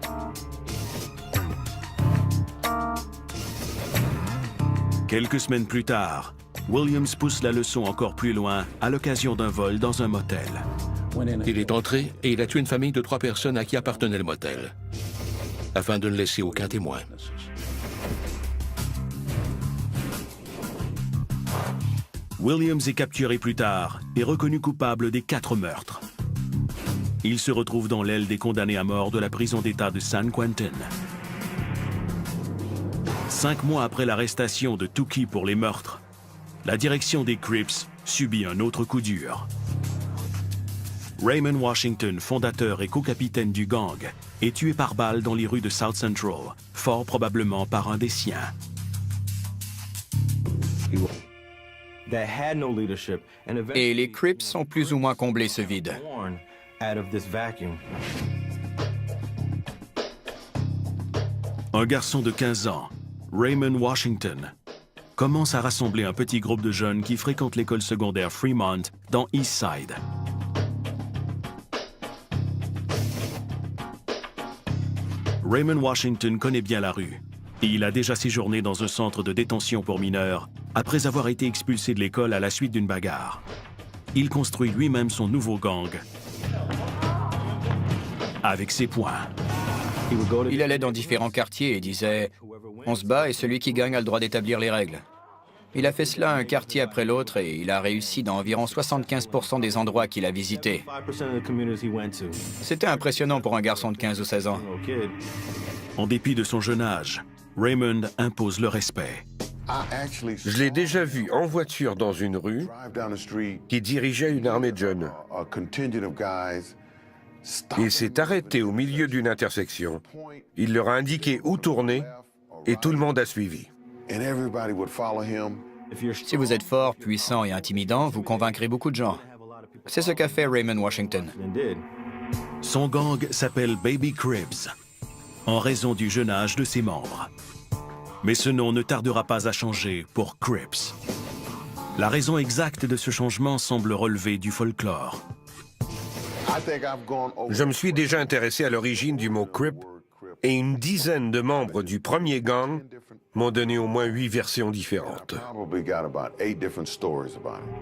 Quelques semaines plus tard, Williams pousse la leçon encore plus loin à l'occasion d'un vol dans un motel. Il est entré et il a tué une famille de 3 personnes à qui appartenait le motel, afin de ne laisser aucun témoin. Williams est capturé plus tard et reconnu coupable des 4 meurtres. Il se retrouve dans l'aile des condamnés à mort de la prison d'État de San Quentin. 5 mois après l'arrestation de Tookie pour les meurtres, la direction des Crips subit un autre coup dur. Raymond Washington, fondateur et co-capitaine du gang, est tué par balle dans les rues de South Central, fort probablement par un des siens. Et les Crips ont plus ou moins comblé ce vide. Un garçon de 15 ans, Raymond Washington, commence à rassembler un petit groupe de jeunes qui fréquentent l'école secondaire Fremont dans East Side. Raymond Washington connaît bien la rue et il a déjà séjourné dans un centre de détention pour mineurs après avoir été expulsé de l'école à la suite d'une bagarre. Il construit lui-même son nouveau gang avec ses poings. Il allait dans différents quartiers et disait « On se bat et celui qui gagne a le droit d'établir les règles ». Il a fait cela un quartier après l'autre et il a réussi dans environ 75% des endroits qu'il a visités. C'était impressionnant pour un garçon de 15 ou 16 ans. En dépit de son jeune âge, Raymond impose le respect. Je l'ai déjà vu en voiture dans une rue qui dirigeait une armée de jeunes. Il s'est arrêté au milieu d'une intersection. Il leur a indiqué où tourner et tout le monde a suivi. Si vous êtes fort, puissant et intimidant, vous convaincrez beaucoup de gens. C'est ce qu'a fait Raymond Washington. Son gang s'appelle Baby Cribs, en raison du jeune âge de ses membres. Mais ce nom ne tardera pas à changer pour Crips. La raison exacte de ce changement semble relever du folklore. Je me suis déjà intéressé à l'origine du mot Crip et une dizaine de membres du premier gang m'ont donné au moins 8 versions différentes.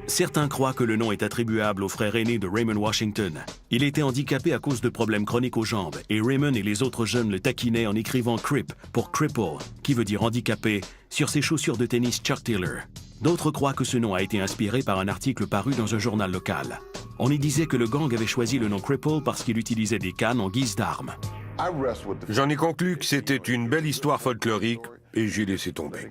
Certains croient que le nom est attribuable au frère aîné de Raymond Washington. Il était handicapé à cause de problèmes chroniques aux jambes et Raymond et les autres jeunes le taquinaient en écrivant Crip pour cripple, qui veut dire handicapé, sur ses chaussures de tennis Chuck Taylor. D'autres croient que ce nom a été inspiré par un article paru dans un journal local. On y disait que le gang avait choisi le nom Cripple parce qu'il utilisait des cannes en guise d'armes. J'en ai conclu que c'était une belle histoire folklorique et j'ai laissé tomber.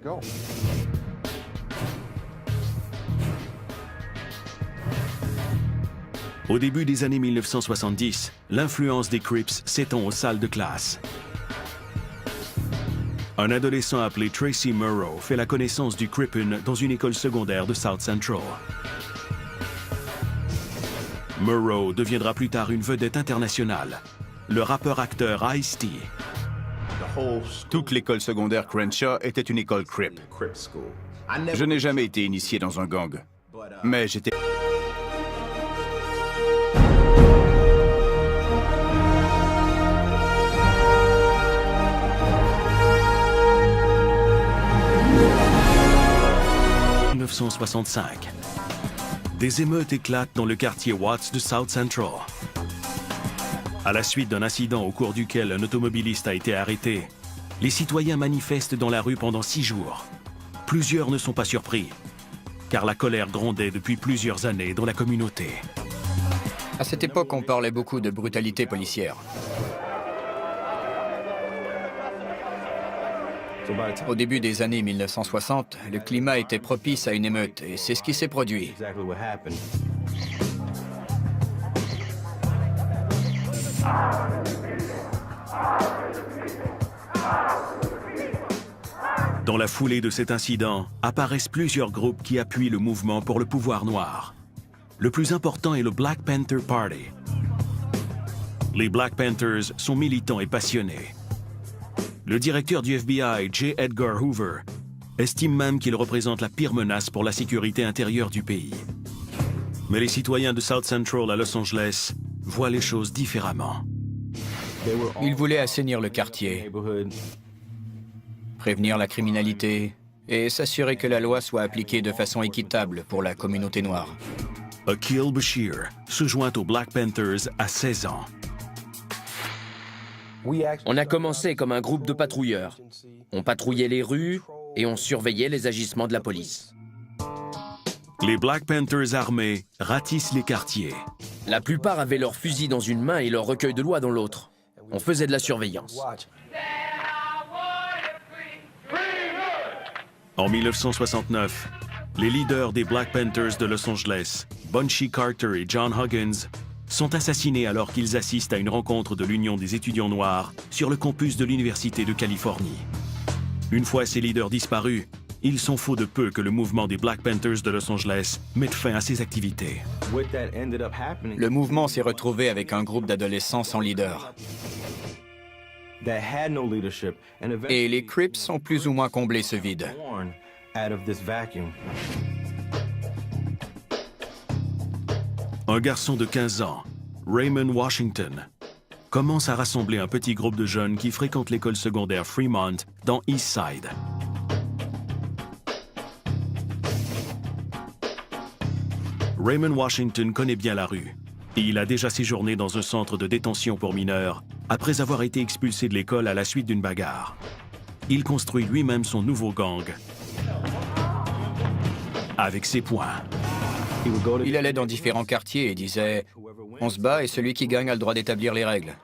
Au début des années 1970, l'influence des Crips s'étend aux salles de classe. Un adolescent appelé Tracy Murrow fait la connaissance du Crippin dans une école secondaire de South Central. Murrow deviendra plus tard une vedette internationale, le rappeur-acteur Ice-T. Toute l'école secondaire Crenshaw était une école Crip. Je n'ai jamais été initié dans un gang, mais j'étais... En 1965. Des émeutes éclatent dans le quartier Watts de South Central. À la suite d'un incident au cours duquel un automobiliste a été arrêté, les citoyens manifestent dans la rue pendant 6 jours. Plusieurs ne sont pas surpris, car la colère grondait depuis plusieurs années dans la communauté. À cette époque, on parlait beaucoup de brutalité policière. Au début des années 1960, le climat était propice à une émeute, et c'est ce qui s'est produit. Dans la foulée de cet incident, apparaissent plusieurs groupes qui appuient le mouvement pour le pouvoir noir. Le plus important est le Black Panther Party. Les Black Panthers sont militants et passionnés. Le directeur du FBI, J. Edgar Hoover, estime même qu'il représente la pire menace pour la sécurité intérieure du pays. Mais les citoyens de South Central à Los Angeles voient les choses différemment. Ils voulaient assainir le quartier, prévenir la criminalité et s'assurer que la loi soit appliquée de façon équitable pour la communauté noire. Akil Bashir se joint aux Black Panthers à 16 ans. On a commencé comme un groupe de patrouilleurs. On patrouillait les rues et on surveillait les agissements de la police. Les Black Panthers armés ratissent les quartiers. La plupart avaient leur fusil dans une main et leur recueil de loi dans l'autre. On faisait de la surveillance. En 1969, les leaders des Black Panthers de Los Angeles, Bunchy Carter et John Huggins, sont assassinés alors qu'ils assistent à une rencontre de l'Union des étudiants noirs sur le campus de l'Université de Californie. Une fois ces leaders disparus, ils sont faux de peu que le mouvement des Black Panthers de Los Angeles mette fin à ses activités. Le mouvement s'est retrouvé avec un groupe d'adolescents sans leader. Et les Crips ont plus ou moins comblé ce vide. Un garçon de 15 ans, Raymond Washington, commence à rassembler un petit groupe de jeunes qui fréquentent l'école secondaire Fremont dans East Side. Raymond Washington connaît bien la rue et il a déjà séjourné dans un centre de détention pour mineurs après avoir été expulsé de l'école à la suite d'une bagarre. Il construit lui-même son nouveau gang avec ses poings. Il allait dans différents quartiers et disait « On se bat et celui qui gagne a le droit d'établir les règles ».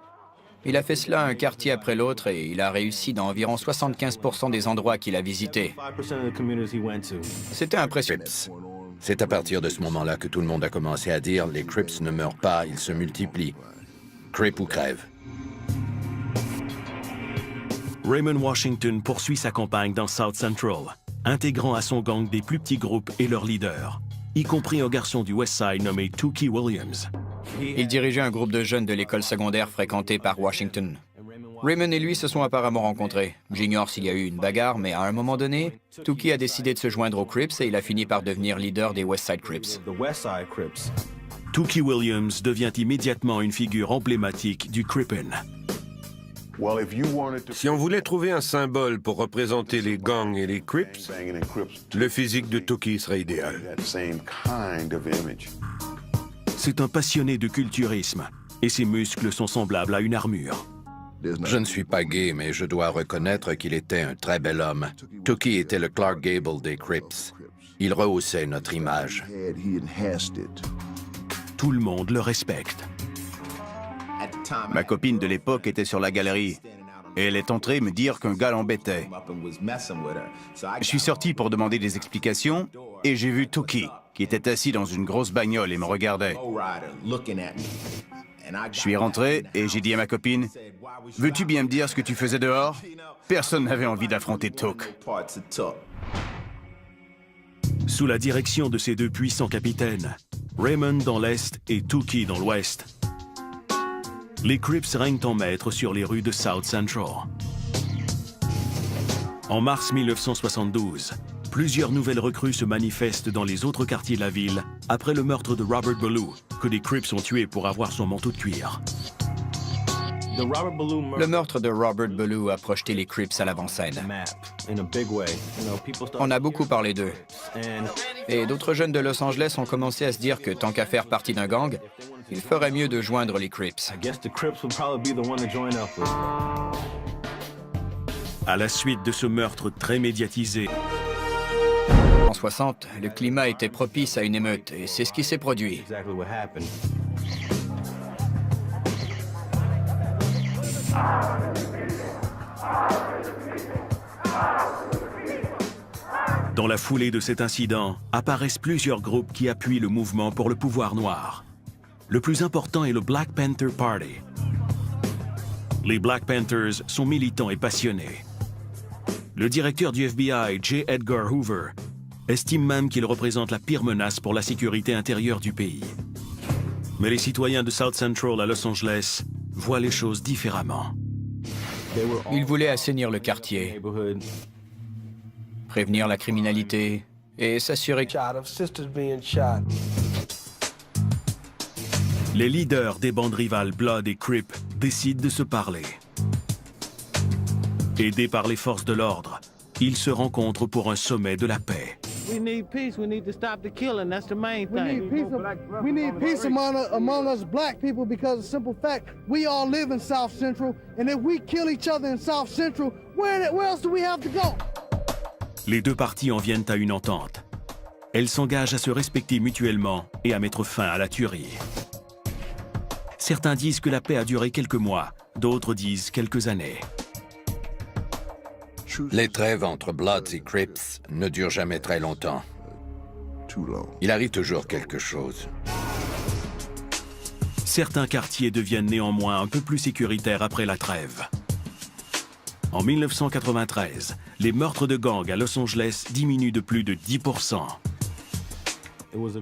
Il a fait cela un quartier après l'autre et il a réussi dans environ 75% des endroits qu'il a visités. C'était impressionnant. C'est à partir de ce moment-là que tout le monde a commencé à dire « Les Crips ne meurent pas, ils se multiplient. Crip ou crève ». Raymond Washington poursuit sa campagne dans South Central, intégrant à son gang des plus petits groupes et leurs leaders, y compris un garçon du West Side nommé Tookie Williams. Il dirigeait un groupe de jeunes de l'école secondaire fréquentée par Washington. Raymond et lui se sont apparemment rencontrés. J'ignore s'il y a eu une bagarre, mais à un moment donné, Tookie a décidé de se joindre aux Crips et il a fini par devenir leader des West Side Crips. Tookie Williams devient immédiatement une figure emblématique du Crippin'. Si on voulait trouver un symbole pour représenter les gangs et les Crips, le physique de Tookie serait idéal. C'est un passionné de culturisme et ses muscles sont semblables à une armure. Je ne suis pas gay, mais je dois reconnaître qu'il était un très bel homme. Tookie était le Clark Gable des Crips. Il rehaussait notre image. Tout le monde le respecte. Ma copine de l'époque était sur la galerie et elle est entrée me dire qu'un gars l'embêtait. Je suis sorti pour demander des explications et j'ai vu Tookie, qui était assis dans une grosse bagnole et me regardait. Je suis rentré et j'ai dit à ma copine, « Veux-tu bien me dire ce que tu faisais dehors ?» Personne n'avait envie d'affronter Took. Sous la direction de ces deux puissants capitaines, Raymond dans l'Est et Tookie dans l'Ouest, les Crips règnent en maître sur les rues de South Central. En mars 1972, plusieurs nouvelles recrues se manifestent dans les autres quartiers de la ville après le meurtre de Robert Ballou, que des Crips ont tué pour avoir son manteau de cuir. Le meurtre de Robert Ballou a projeté les Crips à l'avant-scène. On a beaucoup parlé d'eux. Et d'autres jeunes de Los Angeles ont commencé à se dire que tant qu'à faire partie d'un gang, il ferait mieux de joindre les Crips. À la suite de ce meurtre très médiatisé, en 60, le climat était propice à une émeute et c'est ce qui s'est produit. Dans la foulée de cet incident, apparaissent plusieurs groupes qui appuient le mouvement pour le pouvoir noir. Le plus important est le Black Panther Party. Les Black Panthers sont militants et passionnés. Le directeur du FBI, J. Edgar Hoover, estime même qu'il représente la pire menace pour la sécurité intérieure du pays. Mais les citoyens de South Central à Los Angeles voient les choses différemment. Ils voulaient assainir le quartier, prévenir la criminalité et s'assurer que... Les leaders des bandes rivales Blood et Crip décident de se parler. Aidés par les forces de l'ordre, ils se rencontrent pour un sommet de la paix. We need peace. We need to stop the killing. That's the main thing. We need peace among us black people because of the simple fact we all live in South Central, and if we kill each other in South Central, where else do we have to go? Les deux parties en viennent à une entente. Elles s'engagent à se respecter mutuellement et à mettre fin à la tuerie. Certains disent que la paix a duré quelques mois, d'autres disent quelques années. Les trêves entre Bloods et Crips ne durent jamais très longtemps. Il arrive toujours quelque chose. Certains quartiers deviennent néanmoins un peu plus sécuritaires après la trêve. En 1993, les meurtres de gangs à Los Angeles diminuent de plus de 10%.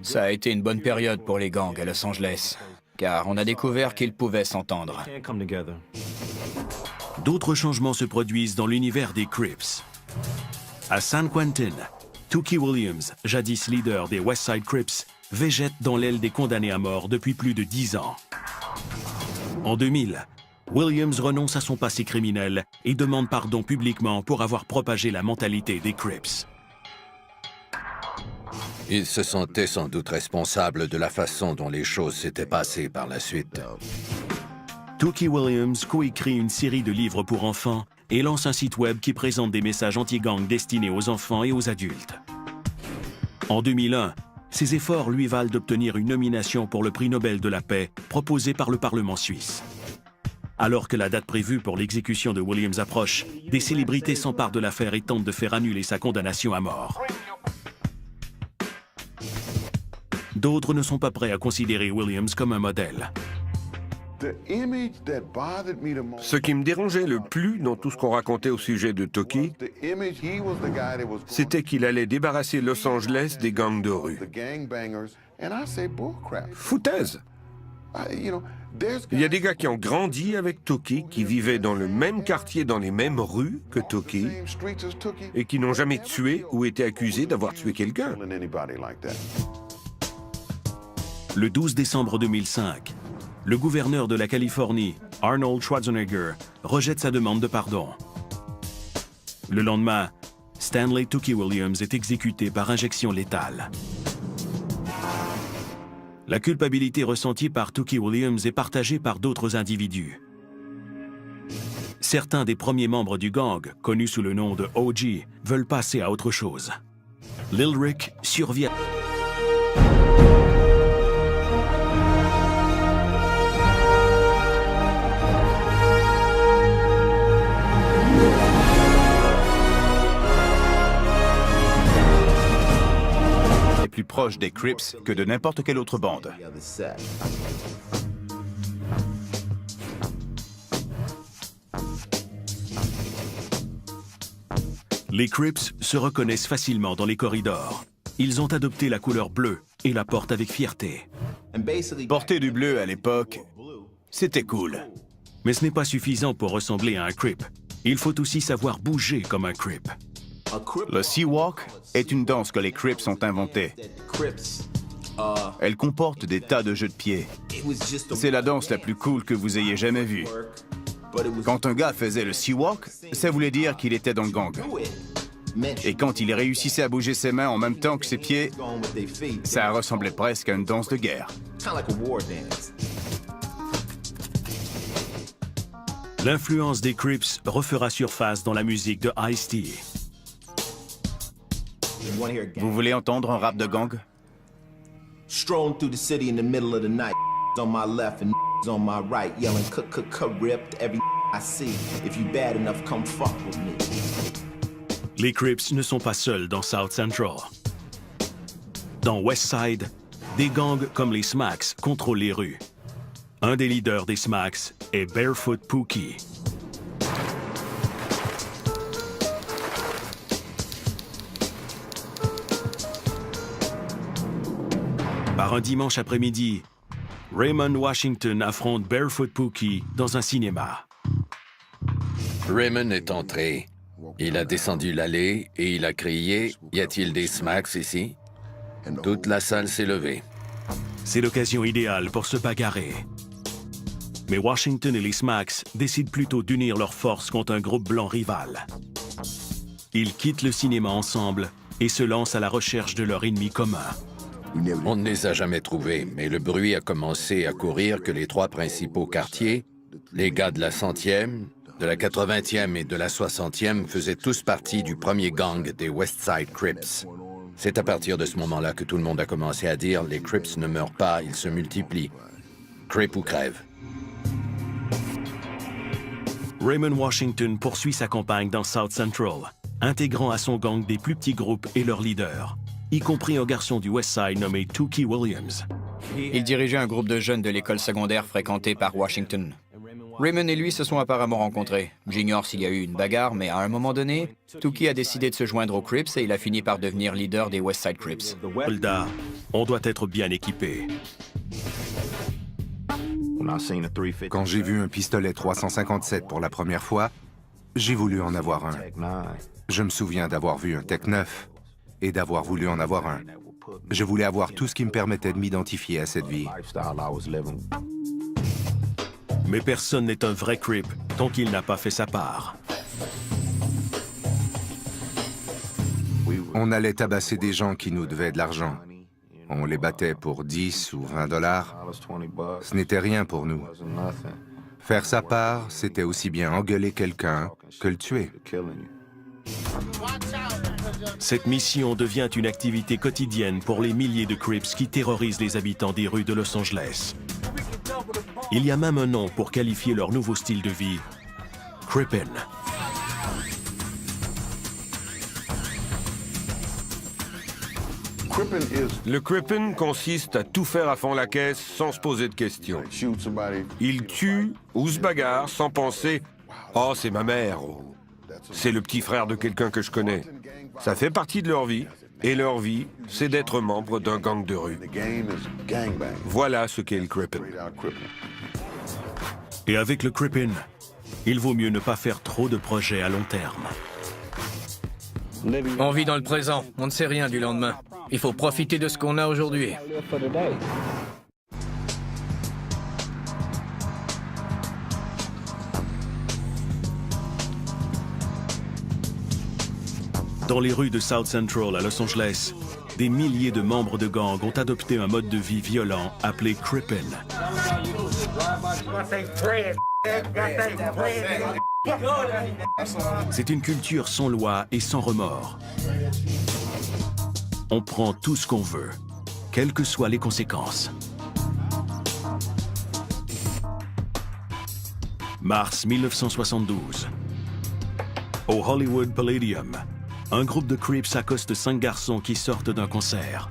Ça a été une bonne période pour les gangs à Los Angeles, car on a découvert qu'ils pouvaient s'entendre. D'autres changements se produisent dans l'univers des Crips. À San Quentin, Tookie Williams, jadis leader des West Side Crips, végète dans l'aile des condamnés à mort depuis plus de 10 ans. En 2000, Williams renonce à son passé criminel et demande pardon publiquement pour avoir propagé la mentalité des Crips. Il se sentait sans doute responsable de la façon dont les choses s'étaient passées par la suite. Tookie Williams coécrit une série de livres pour enfants et lance un site web qui présente des messages anti-gang destinés aux enfants et aux adultes. En 2001, ses efforts lui valent d'obtenir une nomination pour le prix Nobel de la paix proposé par le Parlement suisse. Alors que la date prévue pour l'exécution de Williams approche, des célébrités s'emparent de l'affaire et tentent de faire annuler sa condamnation à mort. D'autres ne sont pas prêts à considérer Williams comme un modèle. Ce qui me dérangeait le plus dans tout ce qu'on racontait au sujet de Tookie, c'était qu'il allait débarrasser Los Angeles des gangs de rue. Foutaise! Il y a des gars qui ont grandi avec Tookie, qui vivaient dans le même quartier, dans les mêmes rues que Tookie, et qui n'ont jamais tué ou été accusés d'avoir tué quelqu'un. Le 12 décembre 2005, le gouverneur de la Californie, Arnold Schwarzenegger, rejette sa demande de pardon. Le lendemain, Stanley Tookie Williams est exécuté par injection létale. La culpabilité ressentie par Tookie Williams est partagée par d'autres individus. Certains des premiers membres du gang, connus sous le nom de OG, veulent passer à autre chose. Lil Rick survit. Plus proche des Crips que de n'importe quelle autre bande. Les Crips se reconnaissent facilement dans les corridors. Ils ont adopté la couleur bleue et la portent avec fierté. Porter du bleu à l'époque, c'était cool. Mais ce n'est pas suffisant pour ressembler à un Crip. Il faut aussi savoir bouger comme un Crip. Le Sea-Walk est une danse que les Crips ont inventée. Elle comporte des tas de jeux de pieds. C'est la danse la plus cool que vous ayez jamais vue. Quand un gars faisait le Sea-Walk, ça voulait dire qu'il était dans le gang. Et quand il réussissait à bouger ses mains en même temps que ses pieds, ça ressemblait presque à une danse de guerre. L'influence des Crips refera surface dans la musique de Ice-T. Vous voulez entendre un rap de gang? Strolling through the city in the middle of the night, on my left and on my right, yelling ripped every I see. If you bad enough, come fuck with me. Les Crips ne sont pas seuls dans South Central. Dans West Side, des gangs comme les Smacks contrôlent les rues. Un des leaders des Smacks est Barefoot Pookie. Par un dimanche après-midi, Raymond Washington affronte Barefoot Pookie dans un cinéma. Raymond est entré. Il a descendu l'allée et il a crié « Y a-t-il des Smacks ici ?» Toute la salle s'est levée. C'est l'occasion idéale pour se bagarrer. Mais Washington et les Smacks décident plutôt d'unir leurs forces contre un groupe blanc rival. Ils quittent le cinéma ensemble et se lancent à la recherche de leur ennemi commun. On ne les a jamais trouvés, mais le bruit a commencé à courir que les trois principaux quartiers, les gars de la 100e, de la 80e et de la 60e, faisaient tous partie du premier gang des West Side Crips. C'est à partir de ce moment-là que tout le monde a commencé à dire « Les Crips ne meurent pas, ils se multiplient. Crip ou crève ». Raymond Washington poursuit sa campagne dans South Central, intégrant à son gang des plus petits groupes et leurs leaders, y compris un garçon du West Side nommé Tookie Williams. Il dirigeait un groupe de jeunes de l'école secondaire fréquentée par Washington. Raymond et lui se sont apparemment rencontrés. J'ignore s'il y a eu une bagarre, mais à un moment donné, Tookie a décidé de se joindre aux Crips et il a fini par devenir leader des West Side Crips. Soldat, on doit être bien équipé. Quand j'ai vu un pistolet 357 pour la première fois, j'ai voulu en avoir un. Je me souviens d'avoir vu un Tech 9 et d'avoir voulu en avoir un. Je voulais avoir tout ce qui me permettait de m'identifier à cette vie. Mais personne n'est un vrai Crip tant qu'il n'a pas fait sa part. On allait tabasser des gens qui nous devaient de l'argent. On les battait pour 10 ou 20 dollars. Ce n'était rien pour nous. Faire sa part, c'était aussi bien engueuler quelqu'un que le tuer. Cette mission devient une activité quotidienne pour les milliers de Crips qui terrorisent les habitants des rues de Los Angeles. Il y a même un nom pour qualifier leur nouveau style de vie, Crippin'. Le Crippin' consiste à tout faire à fond la caisse sans se poser de questions. Ils tuent ou se bagarrent sans penser « Oh, c'est ma mère » ou « C'est le petit frère de quelqu'un que je connais ». Ça fait partie de leur vie Et leur vie, c'est d'être membre d'un gang de rue. Voilà ce qu'est le Crippin'. Et avec le Crippin', il vaut mieux ne pas faire trop de projets à long terme. On vit dans le présent, on ne sait rien du lendemain. Il faut profiter de ce qu'on a aujourd'hui. Dans les rues de South Central à Los Angeles, des milliers de membres de gangs ont adopté un mode de vie violent appelé Crippin'. C'est une culture sans loi et sans remords. On prend tout ce qu'on veut, quelles que soient les conséquences. Mars 1972. Au Hollywood Palladium, un groupe de Crips accoste 5 garçons qui sortent d'un concert.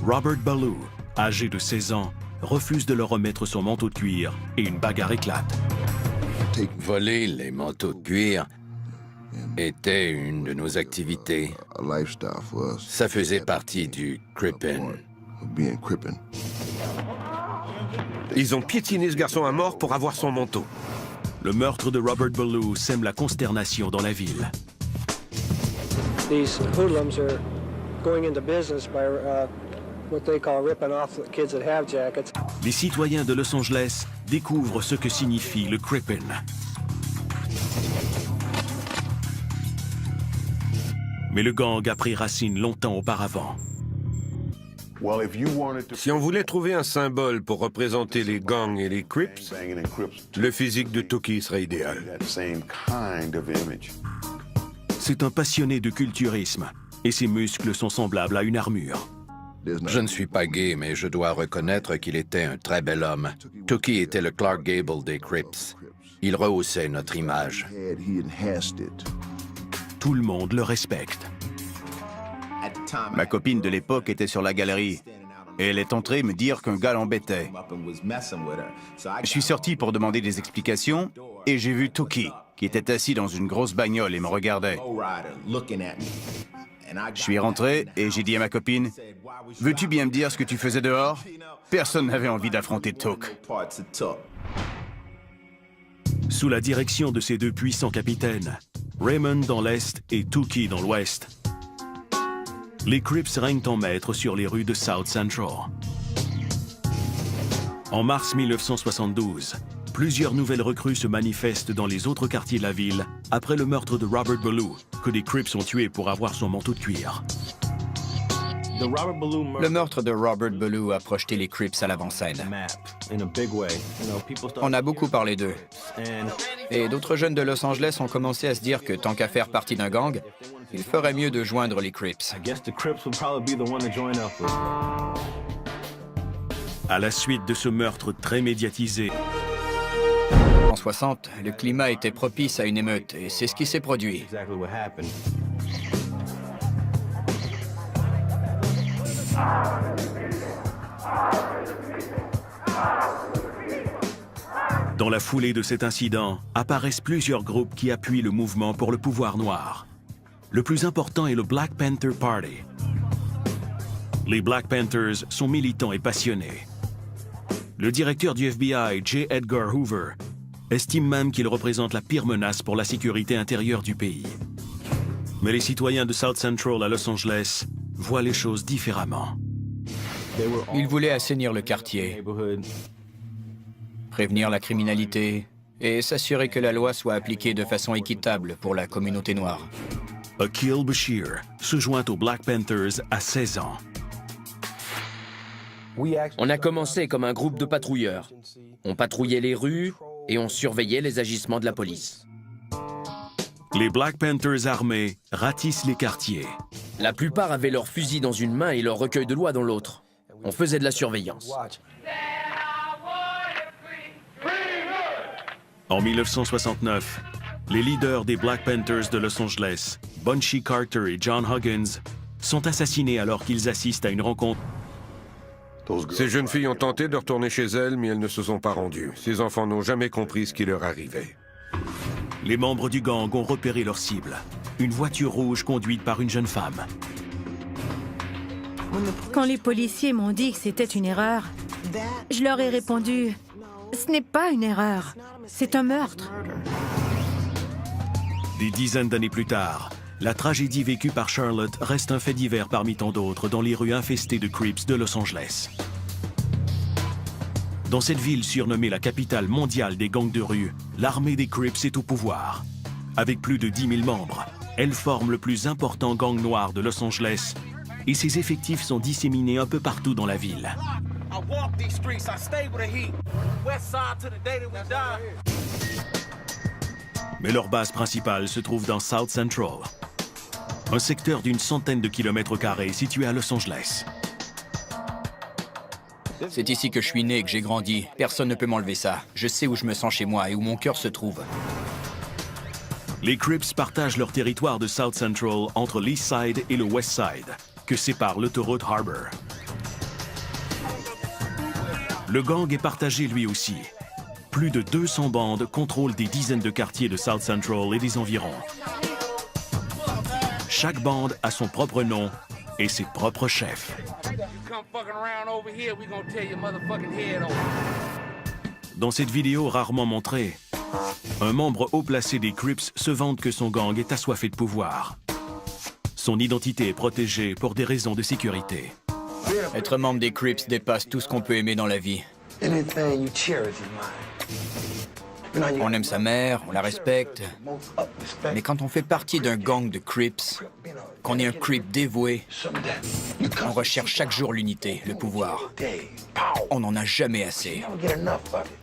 Robert Ballou, âgé de 16 ans, refuse de leur remettre son manteau de cuir et une bagarre éclate. Voler les manteaux de cuir était une de nos activités. Ça faisait partie du Crippin'. Ils ont piétiné ce garçon à mort pour avoir son manteau. Le meurtre de Robert Ballou sème la consternation dans la ville. These hoodlums are going into business by what they call ripping off the kids that have jackets. Les citoyens de Los Angeles découvrent ce que signifie le Crippin'. Mais le gang a pris racine longtemps auparavant. Si on voulait trouver un symbole pour représenter les gangs et les Crips, le physique de Tookie serait idéal. C'est un passionné de culturisme et ses muscles sont semblables à une armure. Je ne suis pas gay, mais je dois reconnaître qu'il était un très bel homme. Tookie était le Clark Gable des Crips. Il rehaussait notre image. Tout le monde le respecte. Ma copine de l'époque était sur la galerie et elle est entrée me dire qu'un gars l'embêtait. Je suis sorti pour demander des explications et j'ai vu Tookie qui était assis dans une grosse bagnole et me regardait. Je suis rentré et j'ai dit à ma copine, « Veux-tu bien me dire ce que tu faisais dehors ?» Personne n'avait envie d'affronter Took. Sous la direction de ces deux puissants capitaines, Raymond dans l'Est et Tookie dans l'Ouest, les Crips règnent en maître sur les rues de South Central. En mars 1972, plusieurs nouvelles recrues se manifestent dans les autres quartiers de la ville après le meurtre de Robert Ballou, que des Crips ont tué pour avoir son manteau de cuir. Le meurtre de Robert Ballou a projeté les Crips à l'avant-scène. On a beaucoup parlé d'eux. Et d'autres jeunes de Los Angeles ont commencé à se dire que tant qu'à faire partie d'un gang, il ferait mieux de joindre les Crips. À la suite de ce meurtre très médiatisé, en 60, le climat était propice à une émeute et c'est ce qui s'est produit. Dans la foulée de cet incident, apparaissent plusieurs groupes qui appuient le mouvement pour le pouvoir noir. Le plus important est le Black Panther Party. Les Black Panthers sont militants et passionnés. Le directeur du FBI, J. Edgar Hoover, estime même qu'il représente la pire menace pour la sécurité intérieure du pays. Mais les citoyens de South Central à Los Angeles voient les choses différemment. Ils voulaient assainir le quartier, prévenir la criminalité et s'assurer que la loi soit appliquée de façon équitable pour la communauté noire. Akil Bashir se joint aux Black Panthers à 16 ans. On a commencé comme un groupe de patrouilleurs. On patrouillait les rues et on surveillait les agissements de la police. Les Black Panthers armés ratissent les quartiers. La plupart avaient leur fusil dans une main et leur recueil de loi dans l'autre. On faisait de la surveillance. En 1969, les leaders des Black Panthers de Los Angeles, Bunchy Carter et John Huggins, sont assassinés alors qu'ils assistent à une rencontre. Ces jeunes filles ont tenté de retourner chez elles, mais elles ne se sont pas rendues. Ces enfants n'ont jamais compris ce qui leur arrivait. Les membres du gang ont repéré leur cible, une voiture rouge conduite par une jeune femme. Quand les policiers m'ont dit que c'était une erreur, je leur ai répondu, ce n'est pas une erreur, c'est un meurtre. Des dizaines d'années plus tard, la tragédie vécue par Charlotte reste un fait divers parmi tant d'autres dans les rues infestées de Crips de Los Angeles. Dans cette ville surnommée la capitale mondiale des gangs de rue, l'armée des Crips est au pouvoir. Avec plus de 10 000 membres, elle forme le plus important gang noir de Los Angeles et ses effectifs sont disséminés un peu partout dans la ville. Mais leur base principale se trouve dans South Central, un secteur d'une centaine de kilomètres carrés situé à Los Angeles. C'est ici que je suis né et que j'ai grandi. Personne ne peut m'enlever ça. Je sais où je me sens chez moi et où mon cœur se trouve. Les Crips partagent leur territoire de South Central entre l'East Side et le West Side, que sépare l'autoroute Harbor. Le gang est partagé lui aussi. Plus de 200 bandes contrôlent des dizaines de quartiers de South Central et des environs. Chaque bande a son propre nom et ses propres chefs. Dans cette vidéo rarement montrée, un membre haut placé des Crips se vante que son gang est assoiffé de pouvoir. Son identité est protégée pour des raisons de sécurité. Être membre des Crips dépasse tout ce qu'on peut aimer dans la vie. On aime sa mère, on la respecte. Mais quand on fait partie d'un gang de Crips, qu'on est un Crip dévoué, on recherche chaque jour l'unité, le pouvoir. On n'en a jamais assez.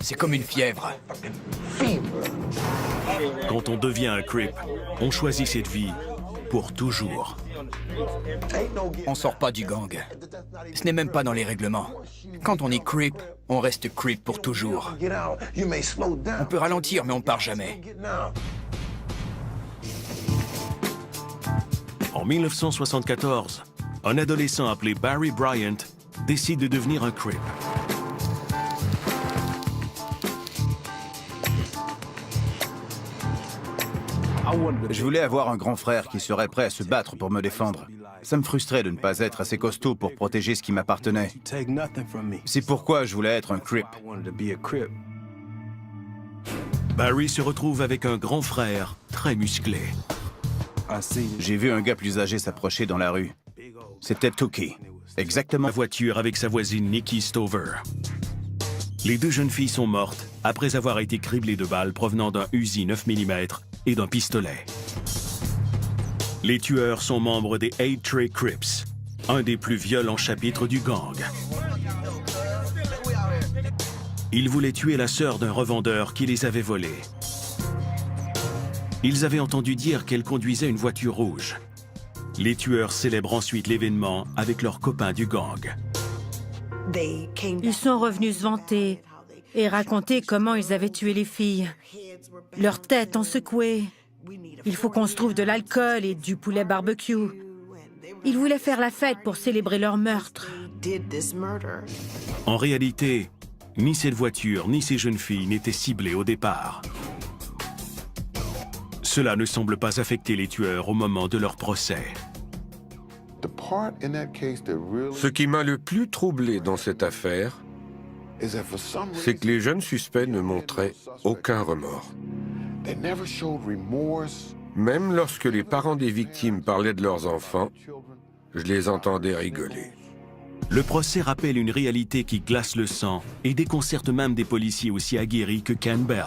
C'est comme une fièvre. Quand on devient un Crip, on choisit cette vie pour toujours. On sort pas du gang. Ce n'est même pas dans les règlements. Quand on est Crip, on reste Crip pour toujours. On peut ralentir, mais on part jamais. En 1974, un adolescent appelé Barry Bryant décide de devenir un Crip. Je voulais avoir un grand frère qui serait prêt à se battre pour me défendre. Ça me frustrait de ne pas être assez costaud pour protéger ce qui m'appartenait. C'est pourquoi je voulais être un Crip. Barry se retrouve avec un grand frère très musclé. J'ai vu un gars plus âgé s'approcher dans la rue. C'était Tookie. Exactement. La voiture avec sa voisine Nikki Stover. Les deux jeunes filles sont mortes après avoir été criblées de balles provenant d'un Uzi 9 mm et d'un pistolet. Les tueurs sont membres des 8 Trey Crips, un des plus violents chapitres du gang. Ils voulaient tuer la sœur d'un revendeur qui les avait volés. Ils avaient entendu dire qu'elle conduisait une voiture rouge. Les tueurs célèbrent ensuite l'événement avec leurs copains du gang. Ils sont revenus se vanter et raconter comment ils avaient tué les filles. Leurs têtes ont secoué. Il faut qu'on se trouve de l'alcool et du poulet barbecue. Ils voulaient faire la fête pour célébrer leur meurtre. En réalité, ni cette voiture ni ces jeunes filles n'étaient ciblées au départ. Cela ne semble pas affecter les tueurs au moment de leur procès. Ce qui m'a le plus troublé dans cette affaire, c'est que les jeunes suspects ne montraient aucun remords. Même lorsque les parents des victimes parlaient de leurs enfants, je les entendais rigoler. Le procès rappelle une réalité qui glace le sang et déconcerte même des policiers aussi aguerris que Ken Bell.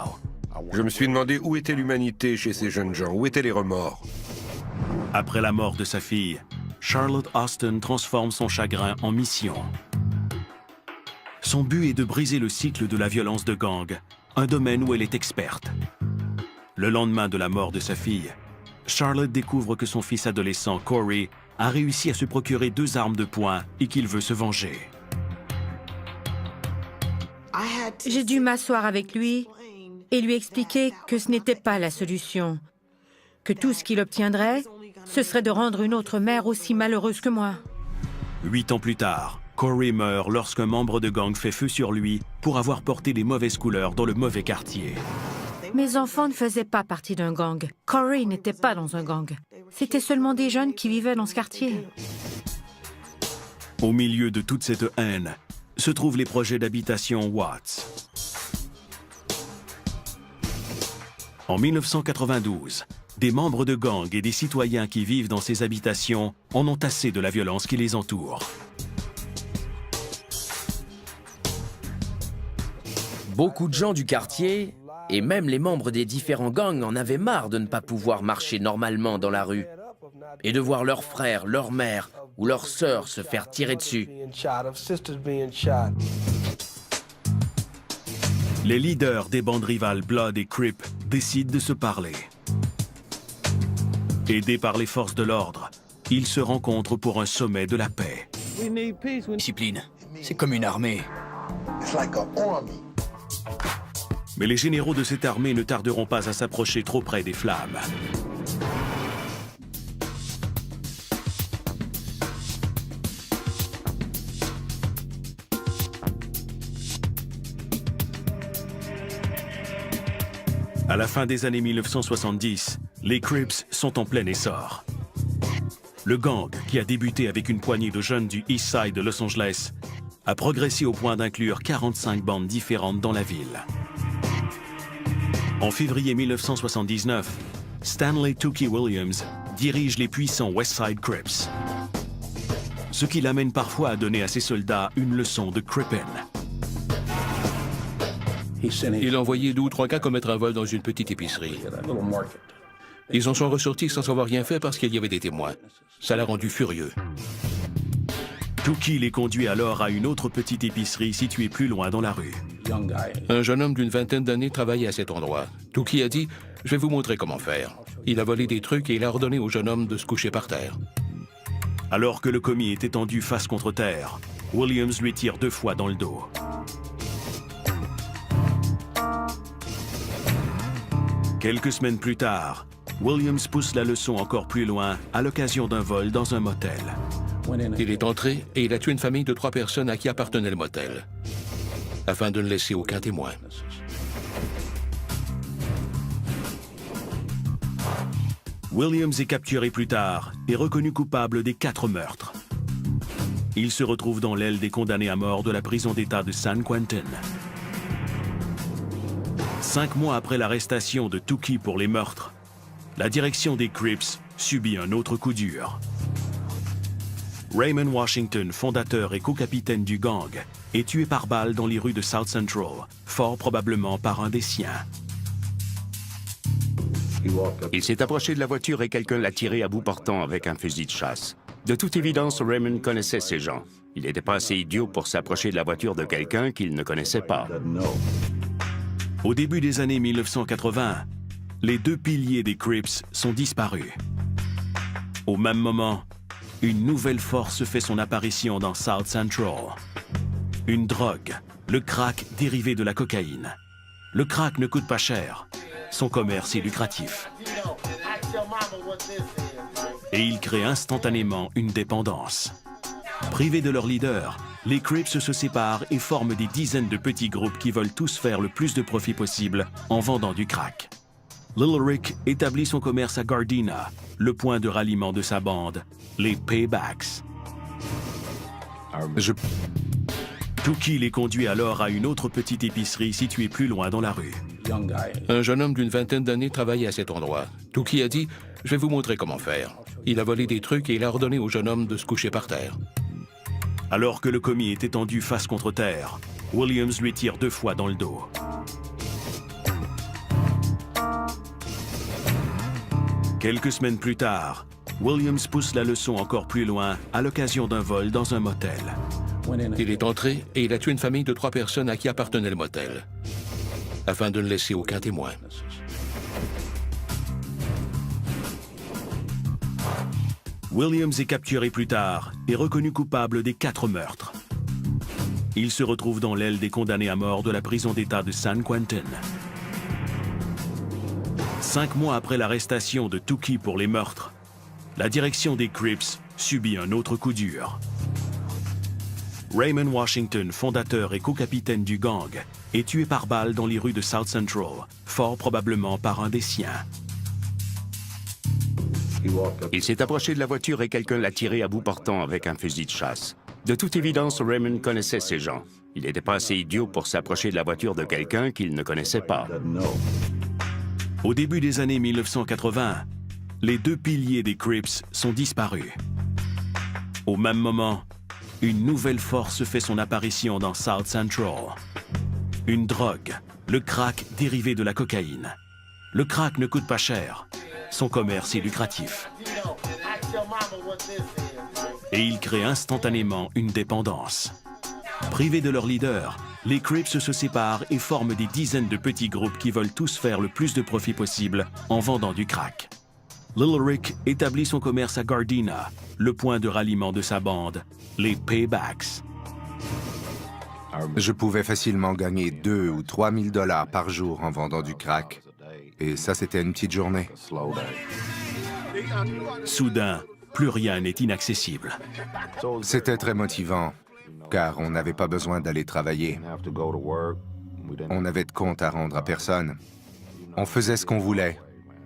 Je me suis demandé où était l'humanité chez ces jeunes gens, où étaient les remords. Après la mort de sa fille, Charlotte Austin transforme son chagrin en mission. Son but est de briser le cycle de la violence de gang, un domaine où elle est experte. Le lendemain de la mort de sa fille, Charlotte découvre que son fils adolescent, Corey, a réussi à se procurer 2 armes de poing et qu'il veut se venger. J'ai dû m'asseoir avec lui et lui expliquer que ce n'était pas la solution, que tout ce qu'il obtiendrait, ce serait de rendre une autre mère aussi malheureuse que moi. 8 ans plus tard, Corey meurt lorsqu'un membre de gang fait feu sur lui pour avoir porté les mauvaises couleurs dans le mauvais quartier. Mes enfants ne faisaient pas partie d'un gang. Corey n'était pas dans un gang. C'était seulement des jeunes qui vivaient dans ce quartier. Au milieu de toute cette haine se trouvent les projets d'habitation Watts. En 1992, des membres de gangs et des citoyens qui vivent dans ces habitations en ont assez de la violence qui les entoure. Beaucoup de gens du quartier, et même les membres des différents gangs, en avaient marre de ne pas pouvoir marcher normalement dans la rue et de voir leurs frères, leurs mères ou leurs sœurs se faire tirer dessus. Les leaders des bandes rivales Blood et Crip décident de se parler. Aidés par les forces de l'ordre, ils se rencontrent pour un sommet de la paix. Discipline, c'est comme une armée. Mais les généraux de cette armée ne tarderont pas à s'approcher trop près des flammes. À la fin des années 1970, les Crips sont en plein essor. Le gang, qui a débuté avec une poignée de jeunes du East Side de Los Angeles, a progressé au point d'inclure 45 bandes différentes dans la ville. En février 1979, Stanley Tookie Williams dirige les puissants West Side Crips, ce qui l'amène parfois à donner à ses soldats une leçon de crippin'. Il a envoyé 2 ou 3 gars commettre un vol dans une petite épicerie. Ils en sont ressortis sans avoir rien fait parce qu'il y avait des témoins. Ça l'a rendu furieux. Tookie les conduit alors à une autre petite épicerie située plus loin dans la rue. Un jeune homme d'une vingtaine d'années travaillait à cet endroit. Tookie a dit « Je vais vous montrer comment faire ». Il a volé des trucs et il a ordonné au jeune homme de se coucher par terre. Alors que le commis est étendu face contre terre, Williams lui tire 2 fois dans le dos. Quelques semaines plus tard, Williams pousse la leçon encore plus loin à l'occasion d'un vol dans un motel. Il est entré et il a tué une famille de 3 personnes à qui appartenait le motel, afin de ne laisser aucun témoin. Williams est capturé plus tard et reconnu coupable des 4 meurtres. Il se retrouve dans l'aile des condamnés à mort de la prison d'État de San Quentin. 5 mois après l'arrestation de Tookie pour les meurtres, la direction des Crips subit un autre coup dur. Raymond Washington, fondateur et co-capitaine du gang, est tué par balle dans les rues de South Central, fort probablement par un des siens. Il s'est approché de la voiture et quelqu'un l'a tiré à bout portant avec un fusil de chasse. De toute évidence, Raymond connaissait ces gens. Il n'était pas assez idiot pour s'approcher de la voiture de quelqu'un qu'il ne connaissait pas. Au début des années 1980, les 2 piliers des Crips sont disparus. Au même moment, une nouvelle force fait son apparition dans South Central. Une drogue, le crack dérivé de la cocaïne. Le crack ne coûte pas cher. Son commerce est lucratif. Et il crée instantanément une dépendance. Privés de leur leader, les Crips se séparent et forment des dizaines de petits groupes qui veulent tous faire le plus de profit possible en vendant du crack. Little Rick établit son commerce à Gardena, le point de ralliement de sa bande, les Paybacks. Tookie les conduit alors à une autre petite épicerie située plus loin dans la rue. Un jeune homme d'une vingtaine d'années travaillait à cet endroit. Tookie a dit « Je vais vous montrer comment faire ». Il a volé des trucs et il a ordonné au jeune homme de se coucher par terre. Alors que le commis est étendu face contre terre, Williams lui tire 2 fois dans le dos. Quelques semaines plus tard, Williams pousse la leçon encore plus loin à l'occasion d'un vol dans un motel. Il est entré et il a tué une famille de 3 personnes à qui appartenait le motel, afin de ne laisser aucun témoin. Williams est capturé plus tard et reconnu coupable des 4 meurtres. Il se retrouve dans l'aile des condamnés à mort de la prison d'État de San Quentin. 5 mois après l'arrestation de Tookie pour les meurtres, la direction des Crips subit un autre coup dur. Raymond Washington, fondateur et co-capitaine du gang, est tué par balle dans les rues de South Central, fort probablement par un des siens. Il s'est approché de la voiture et quelqu'un l'a tiré à bout portant avec un fusil de chasse. De toute évidence, Raymond connaissait ces gens. Il n'était pas assez idiot pour s'approcher de la voiture de quelqu'un qu'il ne connaissait pas. Au début des années 1980, les deux piliers des Crips sont disparus. Au même moment, une nouvelle force fait son apparition dans South Central. Une drogue, le crack dérivé de la cocaïne. Le crack ne coûte pas cher. Son commerce est lucratif. Et il crée instantanément une dépendance. Privés de leur leader, les Crips se séparent et forment des dizaines de petits groupes qui veulent tous faire le plus de profit possible en vendant du crack. Lil Rick établit son commerce à Gardena, le point de ralliement de sa bande, les Paybacks. Je pouvais facilement gagner 2 ou 3 000 $ par jour en vendant du crack. Et ça, c'était une petite journée. Soudain, plus rien n'est inaccessible. C'était très motivant, car on n'avait pas besoin d'aller travailler. On n'avait de compte à rendre à personne. On faisait ce qu'on voulait,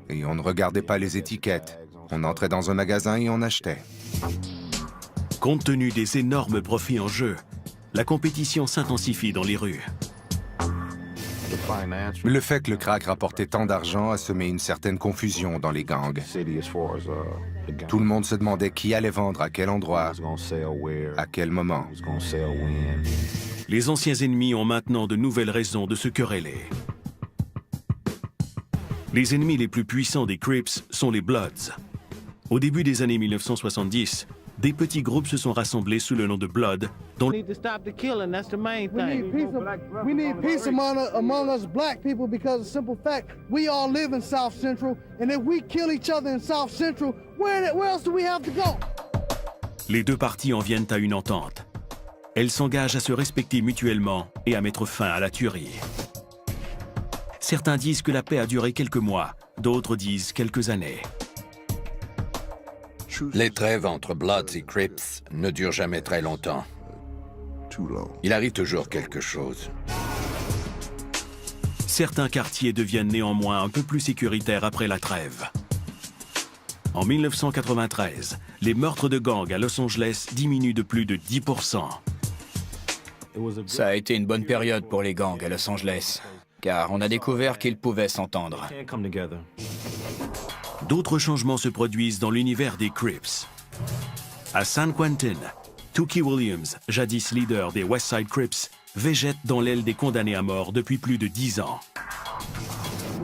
et on ne regardait pas les étiquettes. On entrait dans un magasin et on achetait. Compte tenu des énormes profits en jeu, la compétition s'intensifie dans les rues. Le fait que le crack rapportait tant d'argent a semé une certaine confusion dans les gangs. Tout le monde se demandait qui allait vendre à quel endroit, à quel moment. Les anciens ennemis ont maintenant de nouvelles raisons de se quereller. Les ennemis les plus puissants des Crips sont les Bloods. Au début des années 1970, des petits groupes se sont rassemblés sous le nom de Blood, dont We need peace among us black people because of the simple fact we all live in South Central, and if we kill each other in South Central, where else do we have to go? les deux parties en viennent à une entente. Elles s'engagent à se respecter mutuellement et à mettre fin à la tuerie. Certains disent que la paix a duré quelques mois, d'autres disent quelques années. Les trêves entre Bloods et Crips ne durent jamais très longtemps. Il arrive toujours quelque chose. Certains quartiers deviennent néanmoins un peu plus sécuritaires après la trêve. En 1993, les meurtres de gangs à Los Angeles diminuent de plus de 10%. Ça a été une bonne période pour les gangs à Los Angeles, car on a découvert qu'ils pouvaient s'entendre. D'autres changements se produisent dans l'univers des Crips. À San Quentin, Tookie Williams, jadis leader des West Side Crips, végète dans l'aile des condamnés à mort depuis plus de 10 ans.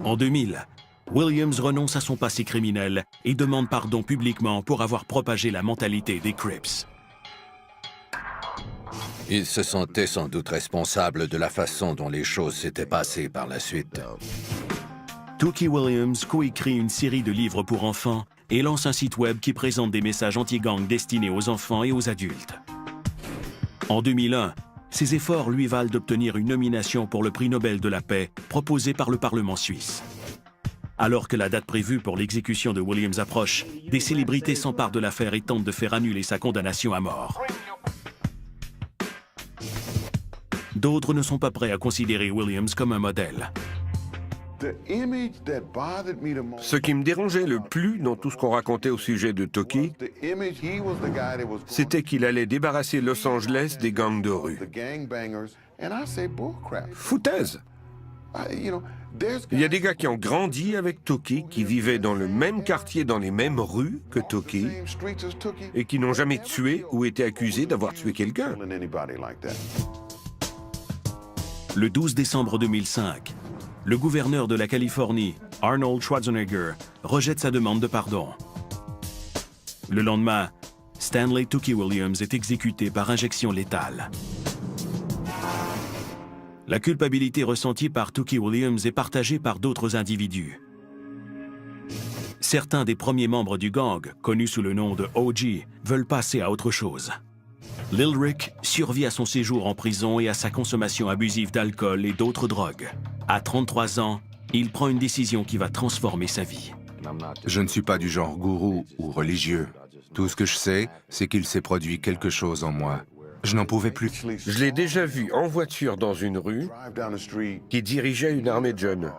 En 2000, Williams renonce à son passé criminel et demande pardon publiquement pour avoir propagé la mentalité des Crips. Il se sentait sans doute responsable de la façon dont les choses s'étaient passées par la suite. Tookie Williams coécrit une série de livres pour enfants et lance un site web qui présente des messages anti-gang destinés aux enfants et aux adultes. En 2001, ses efforts lui valent d'obtenir une nomination pour le prix Nobel de la paix proposé par le Parlement suisse. Alors que la date prévue pour l'exécution de Williams approche, des célébrités s'emparent de l'affaire et tentent de faire annuler sa condamnation à mort. D'autres ne sont pas prêts à considérer Williams comme un modèle. Ce qui me dérangeait le plus dans tout ce qu'on racontait au sujet de Tookie, c'était qu'il allait débarrasser Los Angeles des gangs de rue. Foutaise! Il y a des gars qui ont grandi avec Tookie, qui vivaient dans le même quartier, dans les mêmes rues que Tookie, et qui n'ont jamais tué ou été accusés d'avoir tué quelqu'un. Le 12 décembre 2005, le gouverneur de la Californie, Arnold Schwarzenegger, rejette sa demande de pardon. Le lendemain, Stanley Tookie Williams est exécuté par injection létale. La culpabilité ressentie par Tookie Williams est partagée par d'autres individus. Certains des premiers membres du gang, connus sous le nom de OG, veulent passer à autre chose. Lil Rick survit à son séjour en prison et à sa consommation abusive d'alcool et d'autres drogues. À 33 ans, il prend une décision qui va transformer sa vie. Je ne suis pas du genre gourou ou religieux. Tout ce que je sais, c'est qu'il s'est produit quelque chose en moi. Je n'en pouvais plus. Je l'ai déjà vu en voiture dans une rue qui dirigeait une armée de jeunes.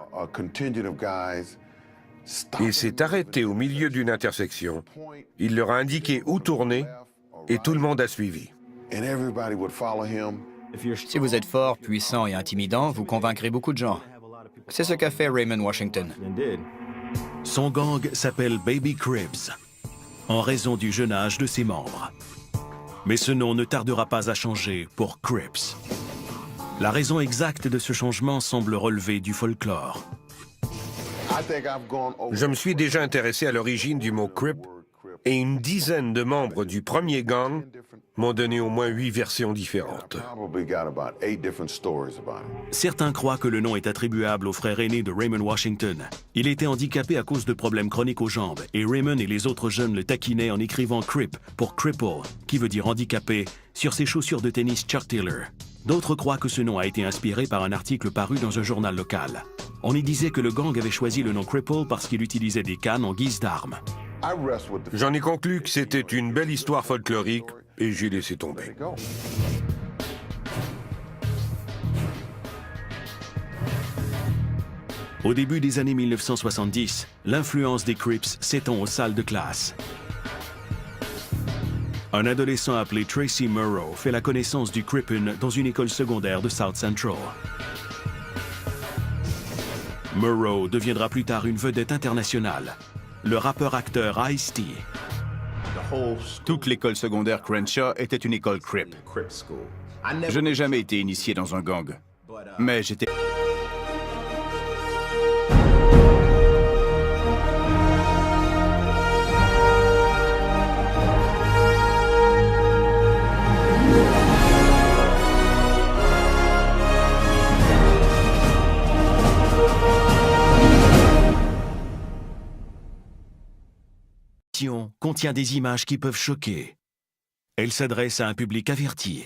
Il s'est arrêté au milieu d'une intersection. Il leur a indiqué où tourner et tout le monde a suivi. Si vous êtes fort, puissant et intimidant, vous convaincrez beaucoup de gens. C'est ce qu'a fait Raymond Washington. Son gang s'appelle Baby Crips, en raison du jeune âge de ses membres. Mais ce nom ne tardera pas à changer pour Crips. La raison exacte de ce changement semble relever du folklore. Je me suis déjà intéressé à l'origine du mot Crip et une dizaine de membres du premier gang m'ont donné au moins 8 versions différentes. Certains croient que le nom est attribuable au frère aîné de Raymond Washington. Il était handicapé à cause de problèmes chroniques aux jambes, et Raymond et les autres jeunes le taquinaient en écrivant Crip pour cripple, qui veut dire handicapé, sur ses chaussures de tennis Chuck Taylor. D'autres croient que ce nom a été inspiré par un article paru dans un journal local. On y disait que le gang avait choisi le nom Cripple parce qu'il utilisait des cannes en guise d'armes. J'en ai conclu que c'était une belle histoire folklorique et j'ai laissé tomber. Au début des années 1970, l'influence des Crips s'étend aux salles de classe. Un adolescent appelé Tracy Murrow fait la connaissance du Crippin dans une école secondaire de South Central. Murrow deviendra plus tard une vedette internationale, le rappeur-acteur Ice-T. Toute l'école secondaire Crenshaw était une école Crip. Je n'ai jamais été initié dans un gang, mais j'étais... Contient des images qui peuvent choquer. Elle s'adresse à un public averti.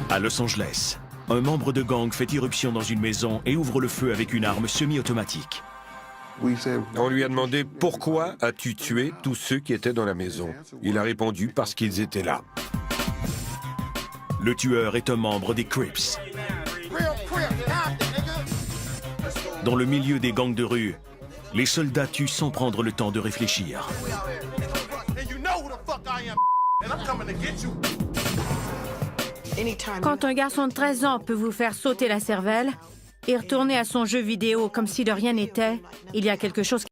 À Los Angeles, un membre de gang fait irruption dans une maison et ouvre le feu avec une arme semi-automatique. On lui a demandé « Pourquoi as-tu tué tous ceux qui étaient dans la maison ?» Il a répondu « Parce qu'ils étaient là. » Le tueur est un membre des Crips. Dans le milieu des gangs de rue, les soldats tuent sans prendre le temps de réfléchir. Quand un garçon de 13 ans peut vous faire sauter la cervelle et retourner à son jeu vidéo comme si de rien n'était, il y a quelque chose qui...